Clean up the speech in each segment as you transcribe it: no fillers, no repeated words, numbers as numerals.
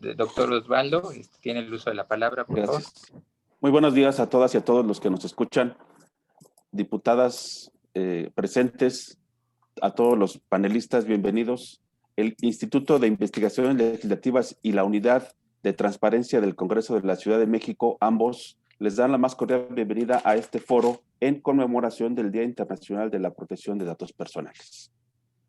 doctor Osvaldo, tiene el uso de la palabra, por favor. Gracias. Muy buenos días a todas y a todos los que nos escuchan, diputadas presentes, a todos los panelistas, bienvenidos. El Instituto de Investigaciones Legislativas y la Unidad de Transparencia del Congreso de la Ciudad de México, ambos, les dan la más cordial bienvenida a este foro en conmemoración del Día Internacional de la Protección de Datos Personales.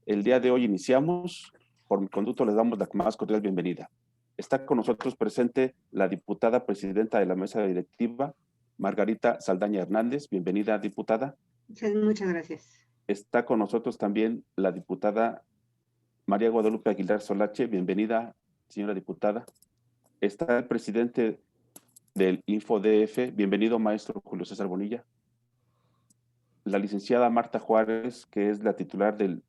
El día de hoy iniciamos, por mi conducto les damos la más cordial bienvenida. Está con nosotros presente la diputada presidenta de la mesa directiva, Margarita Saldaña Hernández. Bienvenida, diputada. Muchas gracias. Está con nosotros también la diputada María Guadalupe Aguilar Solache. Bienvenida, señora diputada. Está el presidente del InfoDF. Bienvenido, maestro Julio César Bonilla. La licenciada Marta Juárez, que es la titular del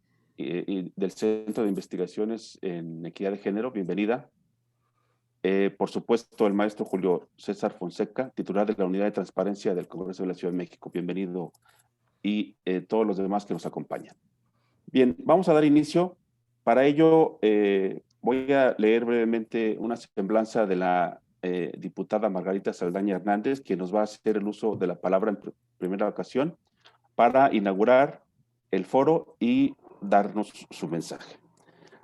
Centro de Investigaciones en Equidad de Género. Bienvenida. Por supuesto, el maestro Julio César Fonseca, titular de la Unidad de Transparencia del Congreso de la Ciudad de México. Bienvenido. Y todos los demás que nos acompañan. Bien, vamos a dar inicio. Para ello, voy a leer brevemente una semblanza de la diputada Margarita Saldaña Hernández, quien nos va a hacer el uso de la palabra en primera ocasión para inaugurar el foro y darnos su mensaje.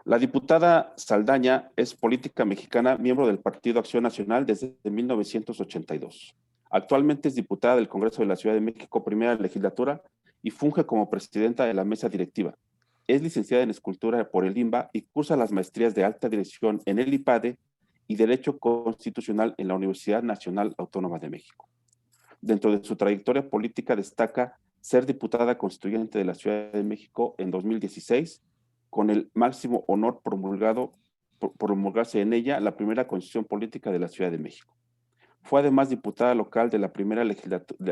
La diputada Saldaña es política mexicana, miembro del Partido Acción Nacional desde 1982. Actualmente es diputada del Congreso de la Ciudad de México, primera legislatura, y funge como presidenta de la mesa directiva. Es licenciada en Escultura por el IMBA y cursa las maestrías de alta dirección en el IPADE y Derecho Constitucional en la Universidad Nacional Autónoma de México. Dentro de su trayectoria política destaca ser diputada constituyente de la Ciudad de México en 2016, con el máximo honor promulgarse en ella la primera constitución política de la Ciudad de México. Fue además diputada local de la primera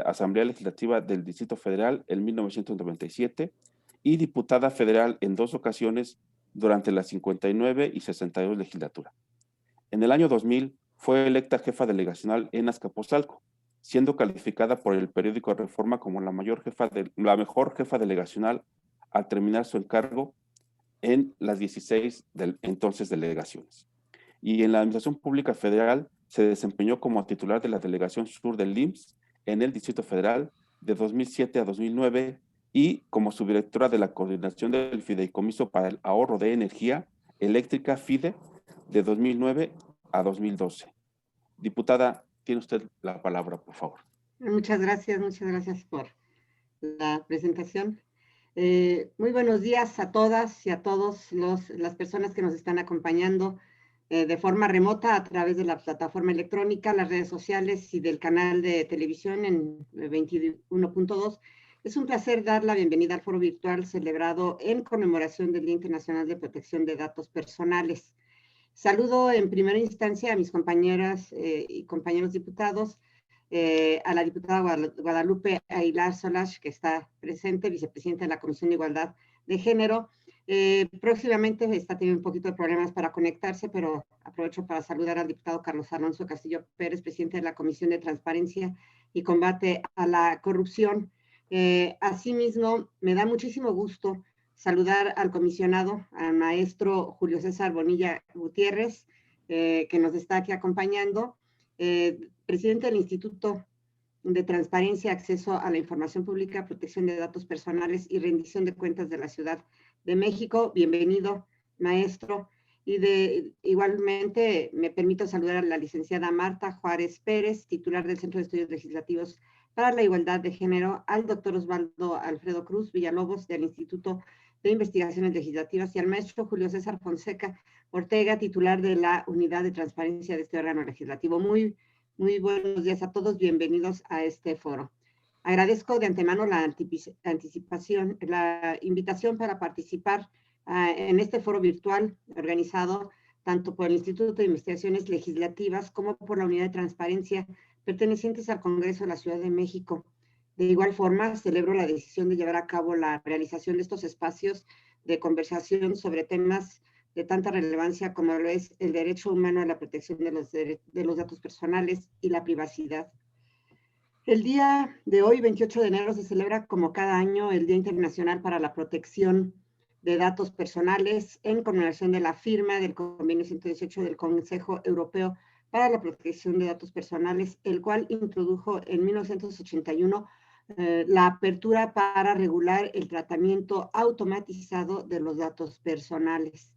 Asamblea Legislativa del Distrito Federal en 1997 y diputada federal en 2 ocasiones durante la 59 y 62 legislatura. En el año 2000 fue electa jefa delegacional en Azcapotzalco, siendo calificada por el periódico Reforma como la mejor jefa delegacional al terminar su encargo en las 16 entonces delegaciones. Y en la Administración Pública Federal se desempeñó como titular de la Delegación Sur del IMSS en el Distrito Federal de 2007 a 2009 y como subdirectora de la Coordinación del Fideicomiso para el Ahorro de Energía Eléctrica, FIDE, de 2009 a 2012. Diputada, tiene usted la palabra, por favor. Muchas gracias por la presentación. Muy buenos días a todas y a todos las personas que nos están acompañando de forma remota a través de la plataforma electrónica, las redes sociales y del canal de televisión en 21.2. Es un placer dar la bienvenida al foro virtual celebrado en conmemoración del Día Internacional de Protección de Datos Personales. Saludo en primera instancia a mis compañeras y compañeros diputados, a la diputada Guadalupe Aguilar Solache, que está presente, vicepresidenta de la Comisión de Igualdad de Género. Próximamente está teniendo un poquito de problemas para conectarse, pero aprovecho para saludar al diputado Carlos Alonso Castillo Pérez, presidente de la Comisión de Transparencia y Combate a la Corrupción. Asimismo, me da muchísimo gusto saludar al comisionado, al maestro Julio César Bonilla Gutiérrez, que nos está aquí acompañando, presidente del Instituto de Transparencia, Acceso a la Información Pública, Protección de Datos Personales y Rendición de Cuentas de la Ciudad de México. Bienvenido, maestro. Y igualmente me permito saludar a la licenciada Marta Juárez Pérez, titular del Centro de Estudios Legislativos para la Igualdad de Género, al doctor Osvaldo Alfredo Cruz Villalobos del Instituto de Investigaciones Legislativas y al maestro Julio César Fonseca Ortega, titular de la Unidad de Transparencia de este órgano legislativo. Muy buenos días a todos, bienvenidos a este foro. Agradezco de antemano la invitación para participar en este foro virtual organizado tanto por el Instituto de Investigaciones Legislativas como por la Unidad de Transparencia pertenecientes al Congreso de la Ciudad de México. De igual forma, celebro la decisión de llevar a cabo la realización de estos espacios de conversación sobre temas de tanta relevancia como lo es el derecho humano a la protección de los datos personales y la privacidad. El día de hoy, 28 de enero, se celebra como cada año el Día Internacional para la Protección de datos personales en conmemoración de la firma del Convenio 118 del Consejo Europeo para la Protección de Datos Personales, el cual introdujo en 1981 la apertura para regular el tratamiento automatizado de los datos personales.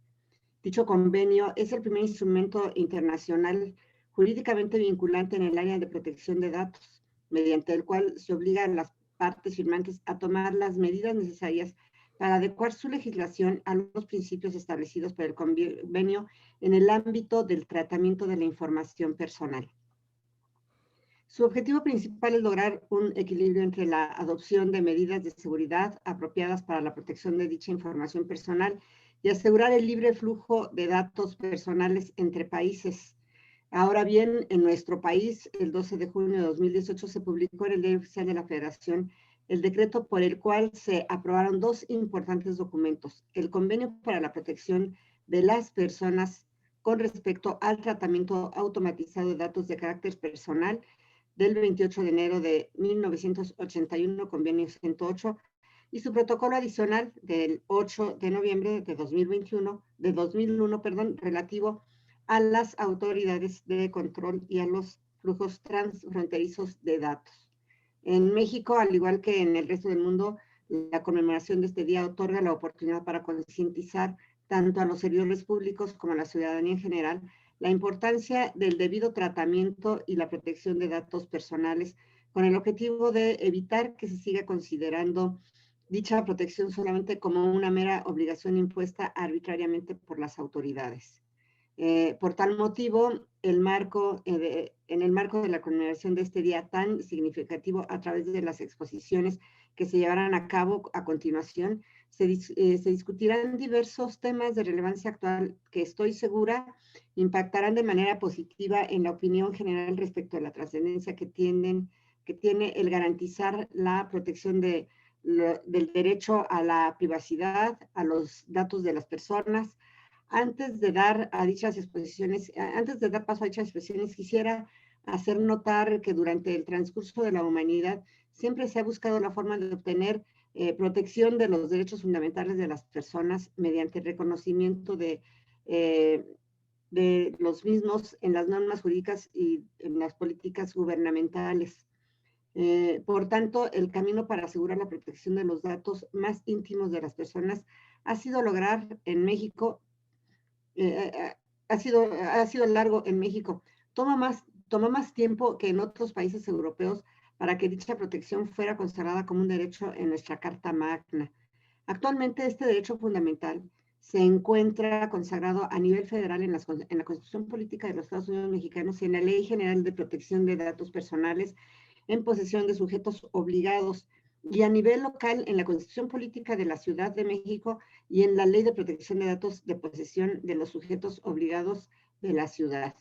Dicho convenio es el primer instrumento internacional jurídicamente vinculante en el área de protección de datos, mediante el cual se obliga a las partes firmantes a tomar las medidas necesarias para adecuar su legislación a los principios establecidos por el convenio en el ámbito del tratamiento de la información personal. Su objetivo principal es lograr un equilibrio entre la adopción de medidas de seguridad apropiadas para la protección de dicha información personal y asegurar el libre flujo de datos personales entre países. Ahora bien, en nuestro país, el 12 de junio de 2018 se publicó en el Diario Oficial de la Federación el decreto por el cual se aprobaron dos importantes documentos: el Convenio para la Protección de las Personas con respecto al tratamiento automatizado de datos de carácter personal del 28 de enero de 1981, Convenio 108, y su protocolo adicional del 8 de noviembre de 2001, relativo a las autoridades de control y a los flujos transfronterizos de datos. En México, al igual que en el resto del mundo, la conmemoración de este día otorga la oportunidad para concientizar tanto a los servidores públicos como a la ciudadanía en general la importancia del debido tratamiento y la protección de datos personales, con el objetivo de evitar que se siga considerando dicha protección solamente como una mera obligación impuesta arbitrariamente por las autoridades. Por tal motivo, en el marco de la conmemoración de este día tan significativo, a través de las exposiciones que se llevarán a cabo a continuación, se discutirán diversos temas de relevancia actual que estoy segura impactarán de manera positiva en la opinión general respecto a la trascendencia que tiene el garantizar la protección del derecho a la privacidad, a los datos de las personas. Antes de dar paso a dichas expresiones, quisiera hacer notar que durante el transcurso de la humanidad siempre se ha buscado la forma de obtener protección de los derechos fundamentales de las personas mediante el reconocimiento de los mismos en las normas jurídicas y en las políticas gubernamentales. Por tanto, el camino para asegurar la protección de los datos más íntimos de las personas ha sido lograr en México. Ha sido largo en México. Tomó más tiempo que en otros países europeos para que dicha protección fuera consagrada como un derecho en nuestra Carta Magna. Actualmente este derecho fundamental se encuentra consagrado a nivel federal en la Constitución Política de los Estados Unidos Mexicanos y en la Ley General de Protección de Datos Personales en posesión de sujetos obligados, y a nivel local en la Constitución Política de la Ciudad de México y en la Ley de Protección de Datos de posesión de los sujetos obligados de la ciudad.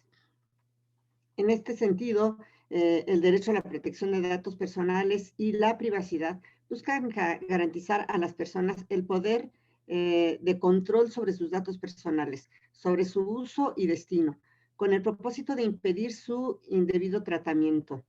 En este sentido, el derecho a la protección de datos personales y la privacidad buscan garantizar a las personas el poder de control sobre sus datos personales, sobre su uso y destino, con el propósito de impedir su indebido tratamiento.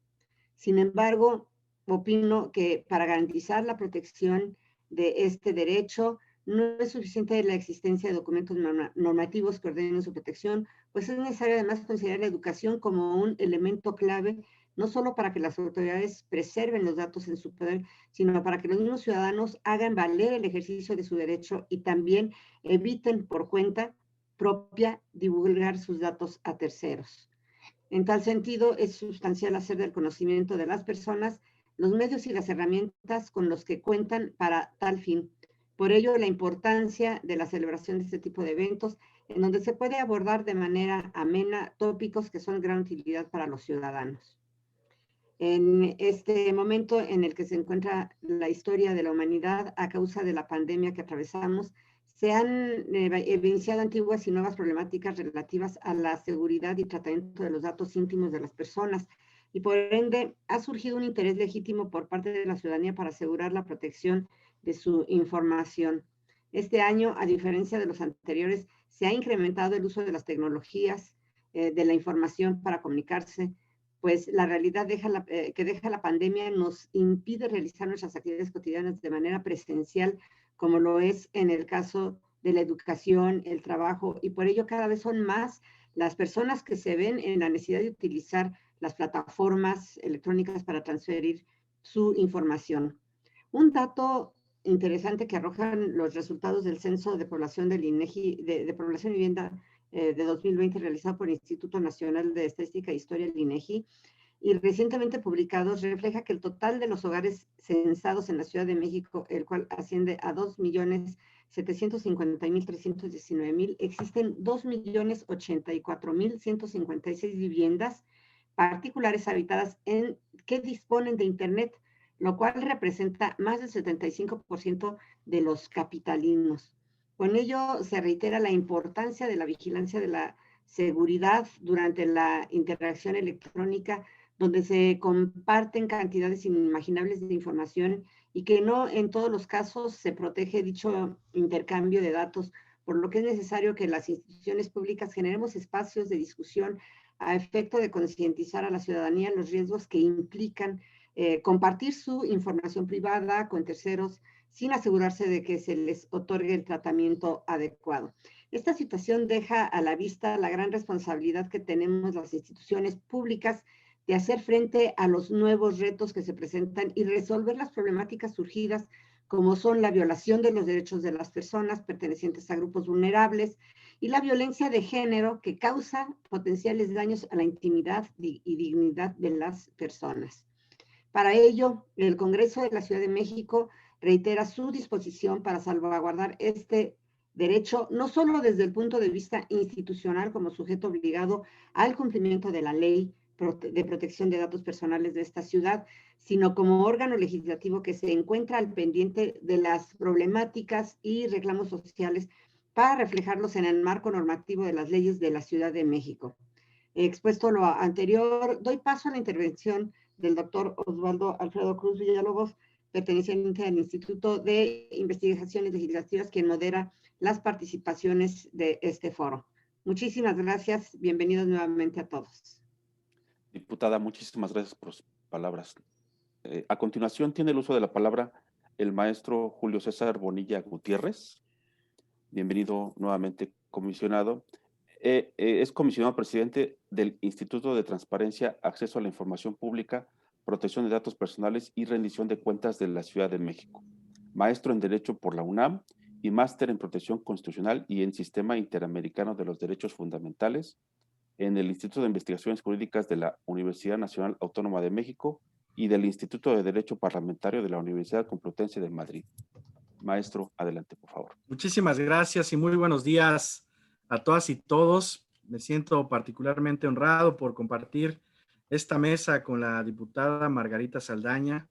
Sin embargo, opino que para garantizar la protección de este derecho no es suficiente la existencia de documentos normativos que ordenen su protección, pues es necesario además considerar la educación como un elemento clave, no solo para que las autoridades preserven los datos en su poder, sino para que los mismos ciudadanos hagan valer el ejercicio de su derecho y también eviten por cuenta propia divulgar sus datos a terceros. En tal sentido, es sustancial hacer del conocimiento de las personas los medios y las herramientas con los que cuentan para tal fin. Por ello, la importancia de la celebración de este tipo de eventos, en donde se puede abordar de manera amena tópicos que son de gran utilidad para los ciudadanos. En este momento en el que se encuentra la historia de la humanidad a causa de la pandemia que atravesamos, se han evidenciado antiguas y nuevas problemáticas relativas a la seguridad y tratamiento de los datos íntimos de las personas, y por ende ha surgido un interés legítimo por parte de la ciudadanía para asegurar la protección de su información. Este año, a diferencia de los anteriores, se ha incrementado el uso de las tecnologías de la información para comunicarse, pues la realidad que deja la pandemia nos impide realizar nuestras actividades cotidianas de manera presencial como lo es en el caso de la educación, el trabajo, y por ello cada vez son más las personas que se ven en la necesidad de utilizar las plataformas electrónicas para transferir su información. Un dato interesante que arrojan los resultados del Censo de Población del INEGI, de Población y Vivienda de 2020, realizado por el Instituto Nacional de Estadística e Historia, el INEGI, y recientemente publicados, refleja que el total de los hogares censados en la Ciudad de México, el cual asciende a 2.750.319.000, existen 2.084.156 viviendas particulares habitadas que disponen de Internet, lo cual representa más del 75% de los capitalinos. Con ello se reitera la importancia de la vigilancia de la seguridad durante la interacción electrónica, donde se comparten cantidades inimaginables de información y que no en todos los casos se protege dicho intercambio de datos, por lo que es necesario que las instituciones públicas generemos espacios de discusión a efecto de concientizar a la ciudadanía en los riesgos que implican compartir su información privada con terceros sin asegurarse de que se les otorgue el tratamiento adecuado. Esta situación deja a la vista la gran responsabilidad que tenemos las instituciones públicas de hacer frente a los nuevos retos que se presentan y resolver las problemáticas surgidas, como son la violación de los derechos de las personas pertenecientes a grupos vulnerables y la violencia de género, que causa potenciales daños a la intimidad y dignidad de las personas. Para ello, el Congreso de la Ciudad de México reitera su disposición para salvaguardar este derecho, no solo desde el punto de vista institucional como sujeto obligado al cumplimiento de la ley de protección de datos personales de esta ciudad, sino como órgano legislativo que se encuentra al pendiente de las problemáticas y reclamos sociales para reflejarlos en el marco normativo de las leyes de la Ciudad de México. Expuesto lo anterior, doy paso a la intervención del doctor Osvaldo Alfredo Cruz Villalobos, perteneciente al Instituto de Investigaciones Legislativas, quien modera las participaciones de este foro. Muchísimas gracias. Bienvenidos nuevamente a todos. Diputada, muchísimas gracias por sus palabras. A continuación tiene el uso de la palabra el maestro Julio César Bonilla Gutiérrez. Bienvenido nuevamente, comisionado. Es comisionado presidente del Instituto de Transparencia, Acceso a la Información Pública, Protección de Datos Personales y Rendición de Cuentas de la Ciudad de México. Maestro en Derecho por la UNAM y máster en Protección Constitucional y en Sistema Interamericano de los Derechos Fundamentales en el Instituto de Investigaciones Jurídicas de la Universidad Nacional Autónoma de México y del Instituto de Derecho Parlamentario de la Universidad Complutense de Madrid. Maestro, adelante, por favor. Muchísimas gracias y muy buenos días a todas y todos. Me siento particularmente honrado por compartir esta mesa con la diputada Margarita Saldaña.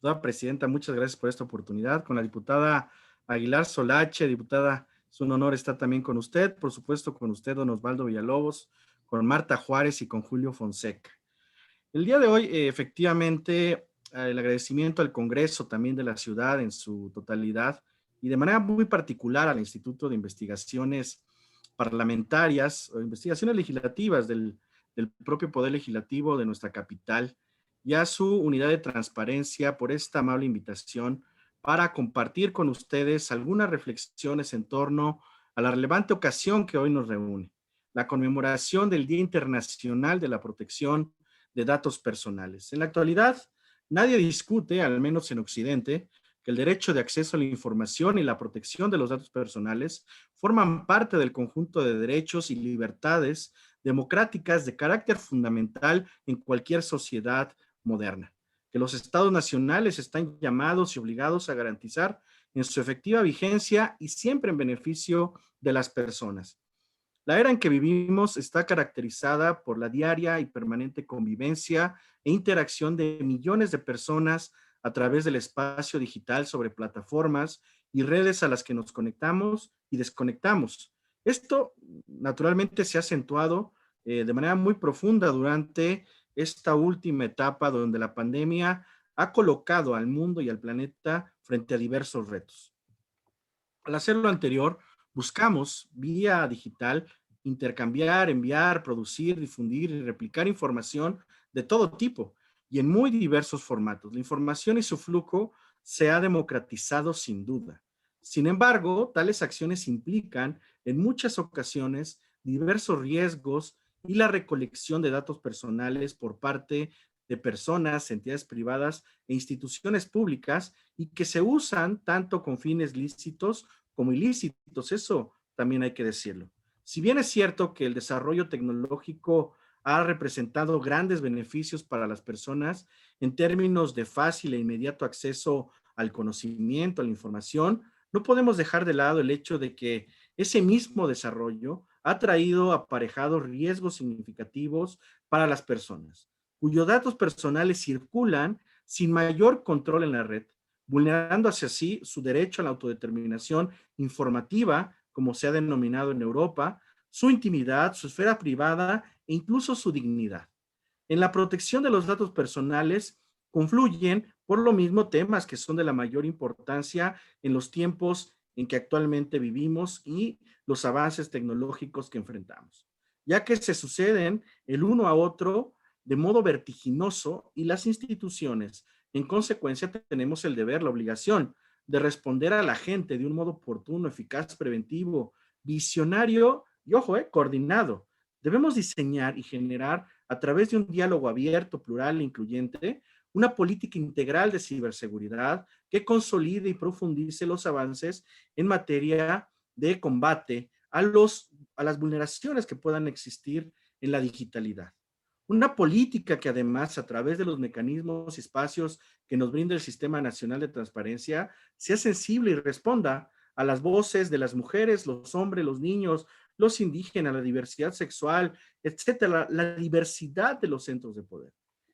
Toda presidenta, muchas gracias por esta oportunidad. Con la diputada Aguilar Solache, diputada, es un honor estar también con usted, por supuesto con usted, don Osvaldo Villalobos, con Marta Juárez y con Julio Fonseca. El día de hoy, efectivamente, el agradecimiento al Congreso también de la ciudad en su totalidad y de manera muy particular al Instituto de Investigaciones Parlamentarias o Investigaciones Legislativas del propio Poder Legislativo de nuestra capital y a su unidad de transparencia por esta amable invitación para compartir con ustedes algunas reflexiones en torno a la relevante ocasión que hoy nos reúne, la conmemoración del Día Internacional de la Protección de Datos Personales. En la actualidad, nadie discute, al menos en Occidente, que el derecho de acceso a la información y la protección de los datos personales forman parte del conjunto de derechos y libertades democráticas de carácter fundamental en cualquier sociedad moderna, que los estados nacionales están llamados y obligados a garantizar en su efectiva vigencia y siempre en beneficio de las personas. La era en que vivimos está caracterizada por la diaria y permanente convivencia e interacción de millones de personas a través del espacio digital sobre plataformas y redes a las que nos conectamos y desconectamos. Esto naturalmente se ha acentuado de manera muy profunda durante esta última etapa donde la pandemia ha colocado al mundo y al planeta frente a diversos retos. Al hacer lo anterior, buscamos, vía digital, intercambiar, enviar, producir, difundir y replicar información de todo tipo y en muy diversos formatos. La información y su flujo se ha democratizado sin duda. Sin embargo, tales acciones implican en muchas ocasiones diversos riesgos y la recolección de datos personales por parte de personas, entidades privadas e instituciones públicas y que se usan tanto con fines lícitos como ilícitos. Eso también hay que decirlo. Si bien es cierto que el desarrollo tecnológico ha representado grandes beneficios para las personas en términos de fácil e inmediato acceso al conocimiento, a la información, no podemos dejar de lado el hecho de que ese mismo desarrollo ha traído aparejados riesgos significativos para las personas, cuyos datos personales circulan sin mayor control en la red, vulnerando así su derecho a la autodeterminación informativa, como se ha denominado en Europa, su intimidad, su esfera privada e incluso su dignidad. En la protección de los datos personales confluyen por lo mismo temas que son de la mayor importancia en los tiempos en que actualmente vivimos y los avances tecnológicos que enfrentamos, ya que se suceden el uno a otro de modo vertiginoso y las instituciones, en consecuencia, tenemos el deber, la obligación de responder a la gente de un modo oportuno, eficaz, preventivo, visionario y, ojo, coordinado. Debemos diseñar y generar a través de un diálogo abierto, plural e incluyente, una política integral de ciberseguridad que consolide y profundice los avances en materia de combate a las vulneraciones que puedan existir en la digitalidad. Una política que además, a través de los mecanismos y espacios que nos brinda el Sistema Nacional de Transparencia, sea sensible y responda a las voces de las mujeres, los hombres, los niños, los indígenas, la diversidad sexual, etcétera, la diversidad de los centros de poder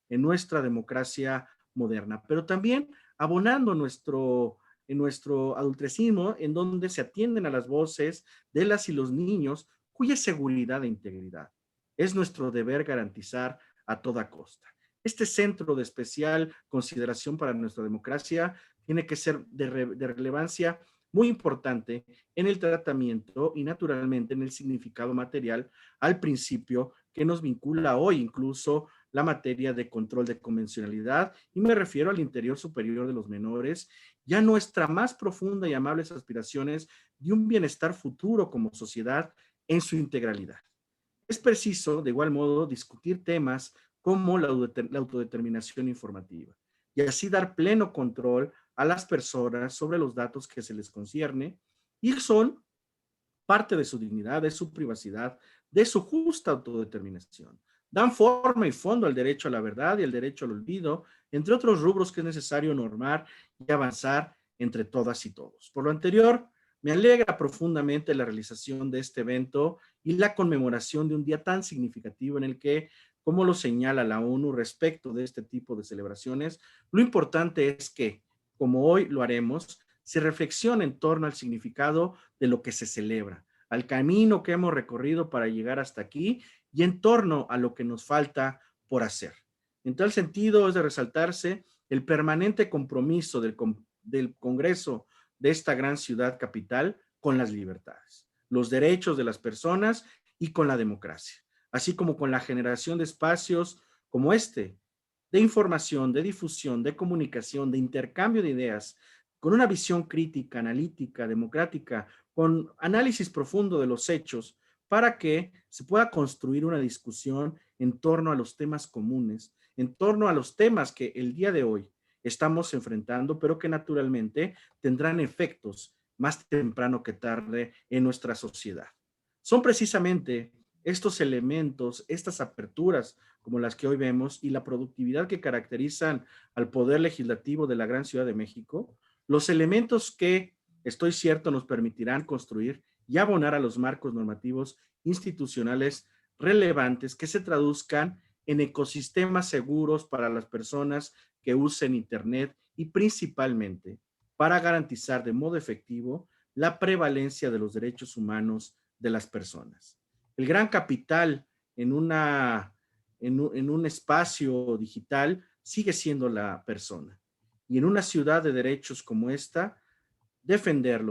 en nuestra democracia moderna, pero también abonando en nuestro adultrecismo, en donde se atienden a las voces de las y los niños cuya seguridad e integridad es nuestro deber garantizar a toda costa. Este centro de especial consideración para nuestra democracia tiene que ser de relevancia muy importante en el tratamiento y naturalmente en el significado material al principio que nos vincula hoy incluso la materia de control de convencionalidad, y me refiero al interior superior de los menores, ya nuestra más profunda y amables aspiraciones de un bienestar futuro como sociedad en su integralidad. Es preciso, de igual modo, discutir temas como la autodeterminación informativa y así dar pleno control a las personas sobre los datos que se les concierne y son parte de su dignidad, de su privacidad, de su justa autodeterminación. Dan forma y fondo al derecho a la verdad y al derecho al olvido, entre otros rubros que es necesario normar y avanzar entre todas y todos. Por lo anterior, me alegra profundamente la realización de este evento y la conmemoración de un día tan significativo en el que, como lo señala la ONU respecto de este tipo de celebraciones, lo importante es que, como hoy lo haremos, se reflexione en torno al significado de lo que se celebra, al camino que hemos recorrido para llegar hasta aquí y en torno a lo que nos falta por hacer. En tal sentido, es de resaltarse el permanente compromiso del Congreso de esta gran ciudad capital con las libertades, los derechos de las personas y con la democracia, así como con la generación de espacios como este, de información, de difusión, de comunicación, de intercambio de ideas, con una visión crítica, analítica, democrática, con análisis profundo de los hechos, para que se pueda construir una discusión en torno a los temas comunes, en torno a los temas que el día de hoy estamos enfrentando, pero que naturalmente tendrán efectos más temprano que tarde en nuestra sociedad. Son precisamente estos elementos, estas aperturas como las que hoy vemos y la productividad que caracterizan al Poder Legislativo de la gran Ciudad de México, los elementos que, estoy cierto, nos permitirán construir y abonar a los marcos normativos institucionales relevantes que se traduzcan en ecosistemas seguros para las personas que usen Internet y principalmente para garantizar de modo efectivo la prevalencia de los derechos humanos de las personas. El gran capital en un espacio digital sigue siendo la persona. Y en una ciudad de derechos como esta, defender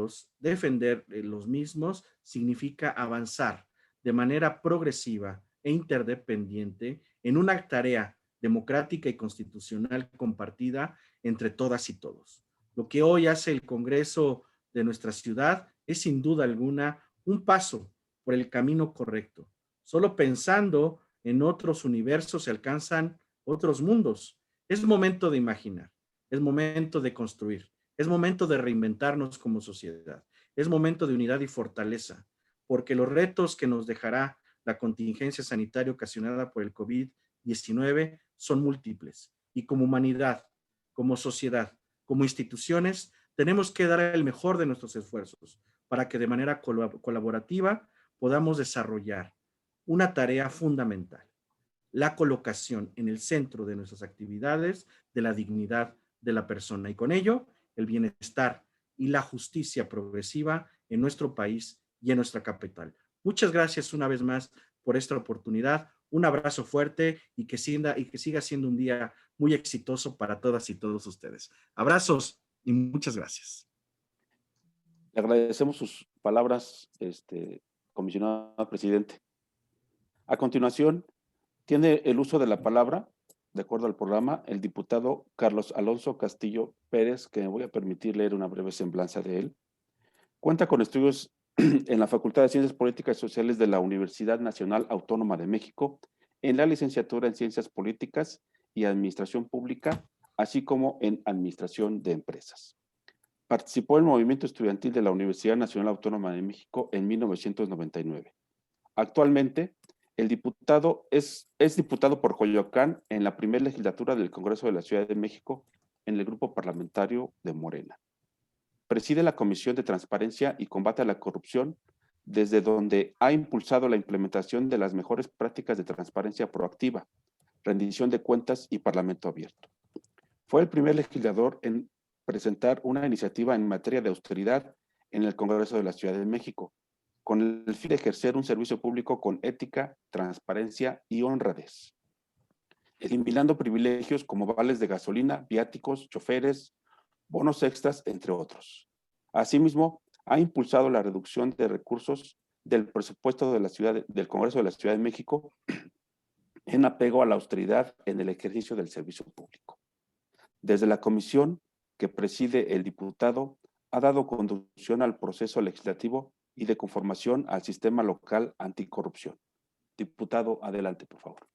los mismos significa avanzar de manera progresiva e interdependiente en una tarea democrática y constitucional compartida entre todas y todos. Lo que hoy hace el Congreso de nuestra ciudad es sin duda alguna un paso por el camino correcto. Solo pensando en otros universos se alcanzan otros mundos. Es momento de imaginar, es momento de construir, es momento de reinventarnos como sociedad, es momento de unidad y fortaleza, porque los retos que nos dejará la contingencia sanitaria ocasionada por el COVID-19 son múltiples y como humanidad, como sociedad, como instituciones, tenemos que dar el mejor de nuestros esfuerzos para que de manera colaborativa podamos desarrollar una tarea fundamental, la colocación en el centro de nuestras actividades de la dignidad de la persona y con ello el bienestar y la justicia progresiva en nuestro país y en nuestra capital. Muchas gracias una vez más por esta oportunidad. Un abrazo fuerte y que siga siendo un día muy exitoso para todas y todos ustedes. Abrazos y muchas gracias. Le agradecemos sus palabras, comisionado presidente. A continuación, tiene el uso de la palabra, de acuerdo al programa, el diputado Carlos Alonso Castillo Pérez, que me voy a permitir leer una breve semblanza de él. Cuenta con estudios en la Facultad de Ciencias Políticas y Sociales de la Universidad Nacional Autónoma de México, en la licenciatura en Ciencias Políticas y Administración Pública, así como en Administración de Empresas. Participó en el movimiento estudiantil de la Universidad Nacional Autónoma de México en 1999. Actualmente, el diputado es diputado por Coyoacán en la primera legislatura del Congreso de la Ciudad de México en el grupo parlamentario de Morena. Preside la Comisión de Transparencia y Combate a la Corrupción, desde donde ha impulsado la implementación de las mejores prácticas de transparencia proactiva, rendición de cuentas y parlamento abierto. Fue el primer legislador en presentar una iniciativa en materia de austeridad en el Congreso de la Ciudad de México, con el fin de ejercer un servicio público con ética, transparencia y honradez, eliminando privilegios como vales de gasolina, viáticos, choferes, bonos extras, entre otros. Asimismo, ha impulsado la reducción de recursos del presupuesto de del Congreso de la Ciudad de México en apego a la austeridad en el ejercicio del servicio público. Desde la comisión que preside el diputado, ha dado conducción al proceso legislativo y de conformación al sistema local anticorrupción. Diputado, adelante, por favor.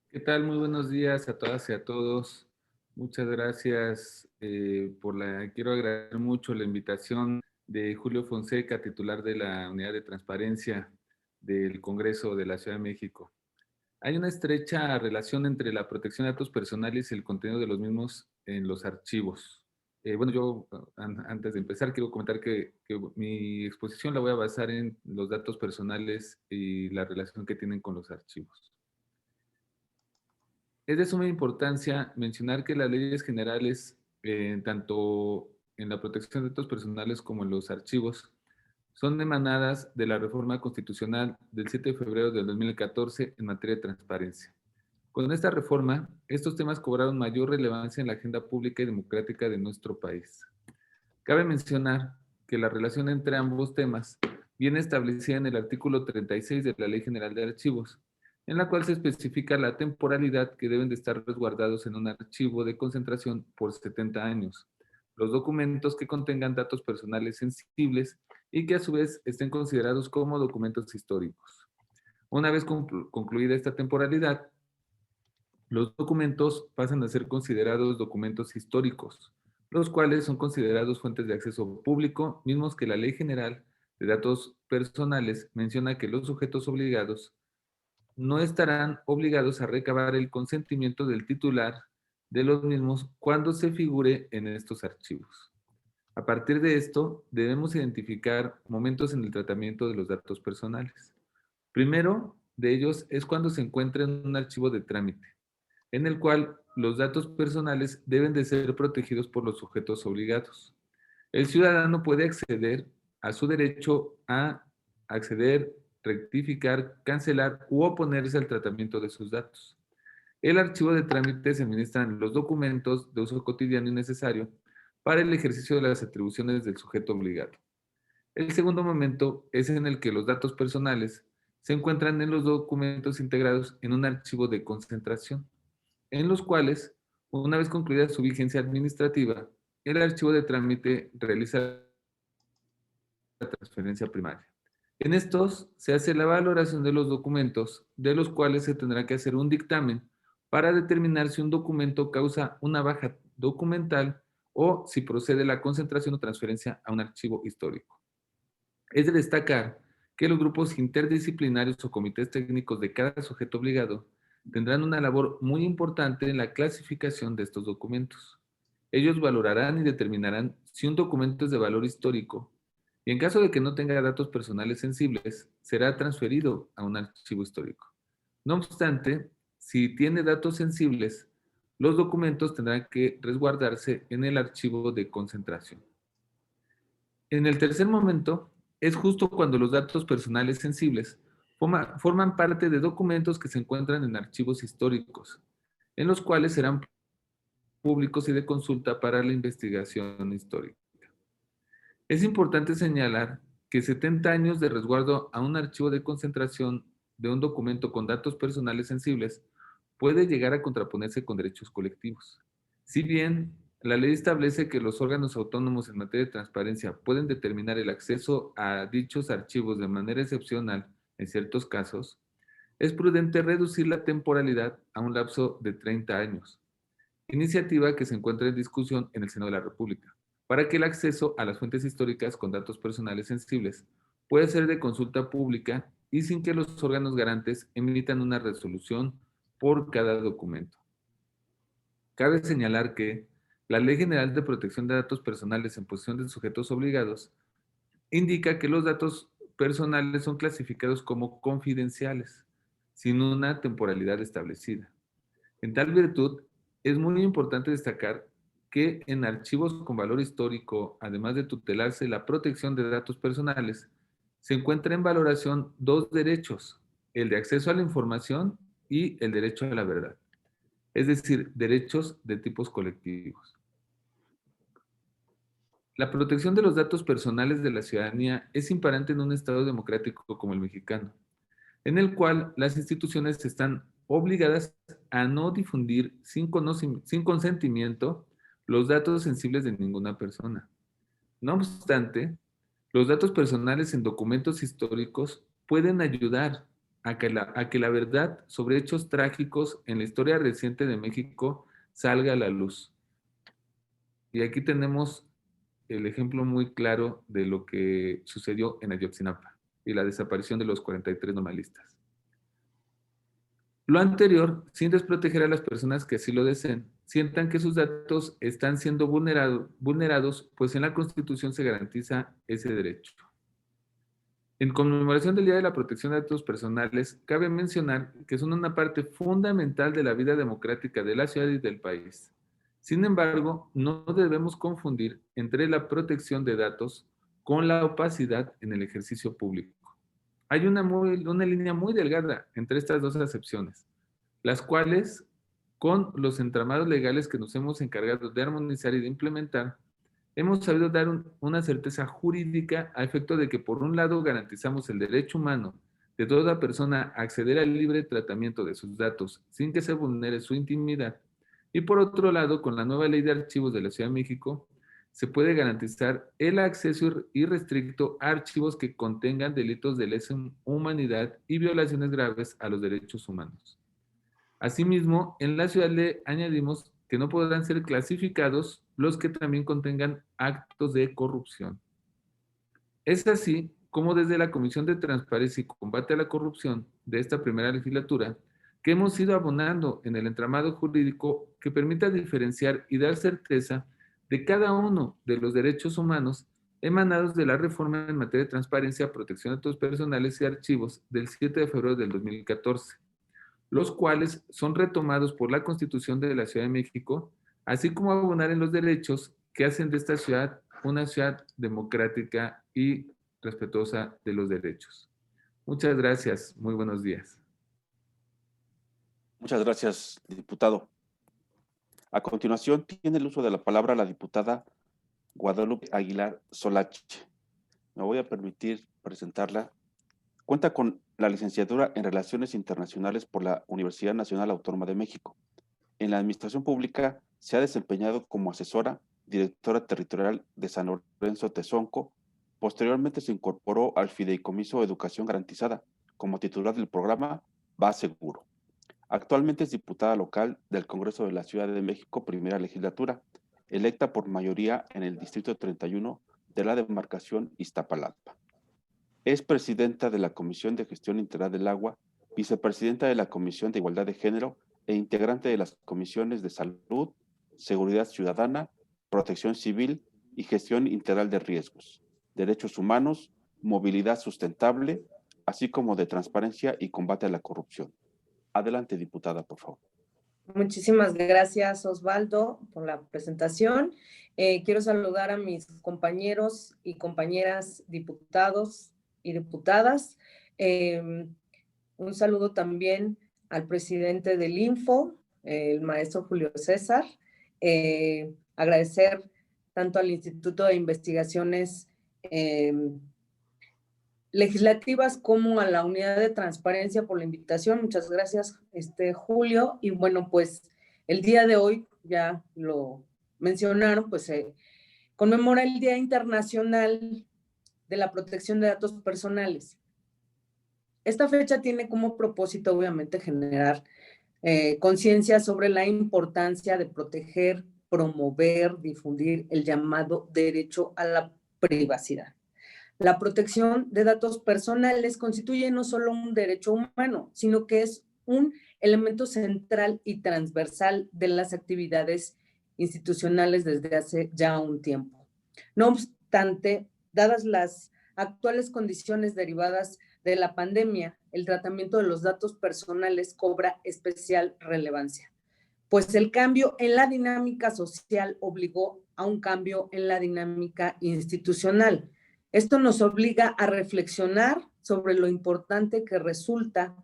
¿Qué tal? Muy buenos días a todas y a todos. Muchas gracias quiero agradecer mucho la invitación de Julio Fonseca, titular de la Unidad de Transparencia del Congreso de la Ciudad de México. Hay una estrecha relación entre la protección de datos personales y el contenido de los mismos en los archivos. Antes de empezar, quiero comentar que mi exposición la voy a basar en los datos personales y la relación que tienen con los archivos. Es de suma importancia mencionar que las leyes generales, tanto en la protección de datos personales como en los archivos, son emanadas de la reforma constitucional del 7 de febrero del 2014 en materia de transparencia. Con esta reforma, estos temas cobraron mayor relevancia en la agenda pública y democrática de nuestro país. Cabe mencionar que la relación entre ambos temas viene establecida en el artículo 36 de la Ley General de Archivos, en la cual se especifica la temporalidad que deben de estar resguardados en un archivo de concentración por 70 años, los documentos que contengan datos personales sensibles y que a su vez estén considerados como documentos históricos. Una vez concluida esta temporalidad, los documentos pasan a ser considerados documentos históricos, los cuales son considerados fuentes de acceso público, mismos que la Ley General de Datos Personales menciona que los sujetos obligados no estarán obligados a recabar el consentimiento del titular de los mismos cuando se figure en estos archivos. A partir de esto, debemos identificar momentos en el tratamiento de los datos personales. Primero de ellos es cuando se encuentra en un archivo de trámite, en el cual los datos personales deben de ser protegidos por los sujetos obligados. El ciudadano puede acceder a su derecho a acceder, rectificar, cancelar u oponerse al tratamiento de sus datos. El archivo de trámite se administran los documentos de uso cotidiano y necesario para el ejercicio de las atribuciones del sujeto obligado. El segundo momento es en el que los datos personales se encuentran en los documentos integrados en un archivo de concentración, en los cuales Una vez concluida su vigencia administrativa, el archivo de trámite realiza la transferencia primaria. En estos se hace la valoración de los documentos, de los cuales se tendrá que hacer un dictamen para determinar si un documento causa una baja documental o si procede la concentración o transferencia a un archivo histórico. Es de destacar que los grupos interdisciplinarios o comités técnicos de cada sujeto obligado tendrán una labor muy importante en la clasificación de estos documentos. Ellos valorarán y determinarán si un documento es de valor histórico y en caso de que no tenga datos personales sensibles, será transferido a un archivo histórico. No obstante, si tiene datos sensibles, los documentos tendrán que resguardarse en el archivo de concentración. En el tercer momento, es justo cuando los datos personales sensibles forman parte de documentos que se encuentran en archivos históricos, en los cuales serán públicos y de consulta para la investigación histórica. Es importante señalar que 70 años de resguardo a un archivo de concentración de un documento con datos personales sensibles puede llegar a contraponerse con derechos colectivos. Si bien la ley establece que los órganos autónomos en materia de transparencia pueden determinar el acceso a dichos archivos de manera excepcional en ciertos casos, es prudente reducir la temporalidad a un lapso de 30 años, iniciativa que se encuentra en discusión en el Senado de la República, para que el acceso a las fuentes históricas con datos personales sensibles pueda ser de consulta pública y sin que los órganos garantes emitan una resolución por cada documento. Cabe señalar que la Ley General de Protección de Datos Personales en posesión de sujetos obligados indica que los datos personales son clasificados como confidenciales, sin una temporalidad establecida. En tal virtud, es muy importante destacar que en archivos con valor histórico, además de tutelarse la protección de datos personales, se encuentra en valoración dos derechos, el de acceso a la información y el derecho a la verdad, es decir, derechos de tipos colectivos. La protección de los datos personales de la ciudadanía es imperante en un Estado democrático como el mexicano, en el cual las instituciones están obligadas a no difundir sin consentimiento los datos sensibles de ninguna persona. No obstante, los datos personales en documentos históricos pueden ayudar a que la verdad sobre hechos trágicos en la historia reciente de México salga a la luz. Y aquí tenemos el ejemplo muy claro de lo que sucedió en Ayotzinapa y la desaparición de los 43 normalistas. Lo anterior, sin desproteger a las personas que así lo deseen, sientan que sus datos están siendo vulnerados, pues en la Constitución se garantiza ese derecho. En conmemoración del Día de la Protección de Datos Personales, cabe mencionar que son una parte fundamental de la vida democrática de la ciudad y del país. Sin embargo, no debemos confundir entre la protección de datos con la opacidad en el ejercicio público. Hay una línea muy delgada entre estas dos acepciones, las cuales, con los entramados legales que nos hemos encargado de armonizar y de implementar, hemos sabido dar una certeza jurídica a efecto de que, por un lado, garantizamos el derecho humano de toda persona a acceder al libre tratamiento de sus datos sin que se vulnere su intimidad, y por otro lado, con la nueva Ley de Archivos de la Ciudad de México, se puede garantizar el acceso irrestricto a archivos que contengan delitos de lesa humanidad y violaciones graves a los derechos humanos. Asimismo, en la ciudad le añadimos que no podrán ser clasificados los que también contengan actos de corrupción. Es así como desde la Comisión de Transparencia y Combate a la Corrupción de esta primera legislatura, que hemos ido abonando en el entramado jurídico que permita diferenciar y dar certeza de cada uno de los derechos humanos emanados de la reforma en materia de transparencia, protección de datos personales y archivos del 7 de febrero del 2014, los cuales son retomados por la Constitución de la Ciudad de México, así como abonar en los derechos que hacen de esta ciudad una ciudad democrática y respetuosa de los derechos. Muchas gracias. Muy buenos días. Muchas gracias, diputado. A continuación, tiene el uso de la palabra la diputada Guadalupe Aguilar Solache. Me voy a permitir presentarla. Cuenta con la licenciatura en Relaciones Internacionales por la Universidad Nacional Autónoma de México. En la administración pública se ha desempeñado como asesora, directora territorial de San Lorenzo Tezonco. Posteriormente se incorporó al Fideicomiso Educación Garantizada como titular del programa Va Seguro. Actualmente es diputada local del Congreso de la Ciudad de México, primera legislatura, electa por mayoría en el Distrito 31 de la demarcación Iztapalapa. Es presidenta de la Comisión de Gestión Integral del Agua, vicepresidenta de la Comisión de Igualdad de Género e integrante de las comisiones de Salud, Seguridad Ciudadana, Protección Civil y Gestión Integral de Riesgos, Derechos Humanos, Movilidad Sustentable, así como de Transparencia y Combate a la Corrupción. Adelante, diputada, por favor. Muchísimas gracias, Osvaldo, por la presentación. Quiero saludar a mis compañeros y compañeras diputados y diputadas. Un saludo también al presidente del Info, el maestro Julio César. Agradecer tanto al Instituto de Investigaciones Legislativas como a la Unidad de Transparencia por la invitación. Muchas gracias, Julio. Y bueno, pues el día de hoy, ya lo mencionaron, pues se conmemora el Día Internacional de la Protección de Datos Personales. Esta fecha tiene como propósito, obviamente, generar conciencia sobre la importancia de proteger, promover, difundir el llamado derecho a la privacidad. La protección de datos personales constituye no solo un derecho humano, sino que es un elemento central y transversal de las actividades institucionales desde hace ya un tiempo. No obstante, dadas las actuales condiciones derivadas de la pandemia, el tratamiento de los datos personales cobra especial relevancia, pues el cambio en la dinámica social obligó a un cambio en la dinámica institucional. Esto nos obliga a reflexionar sobre lo importante que resulta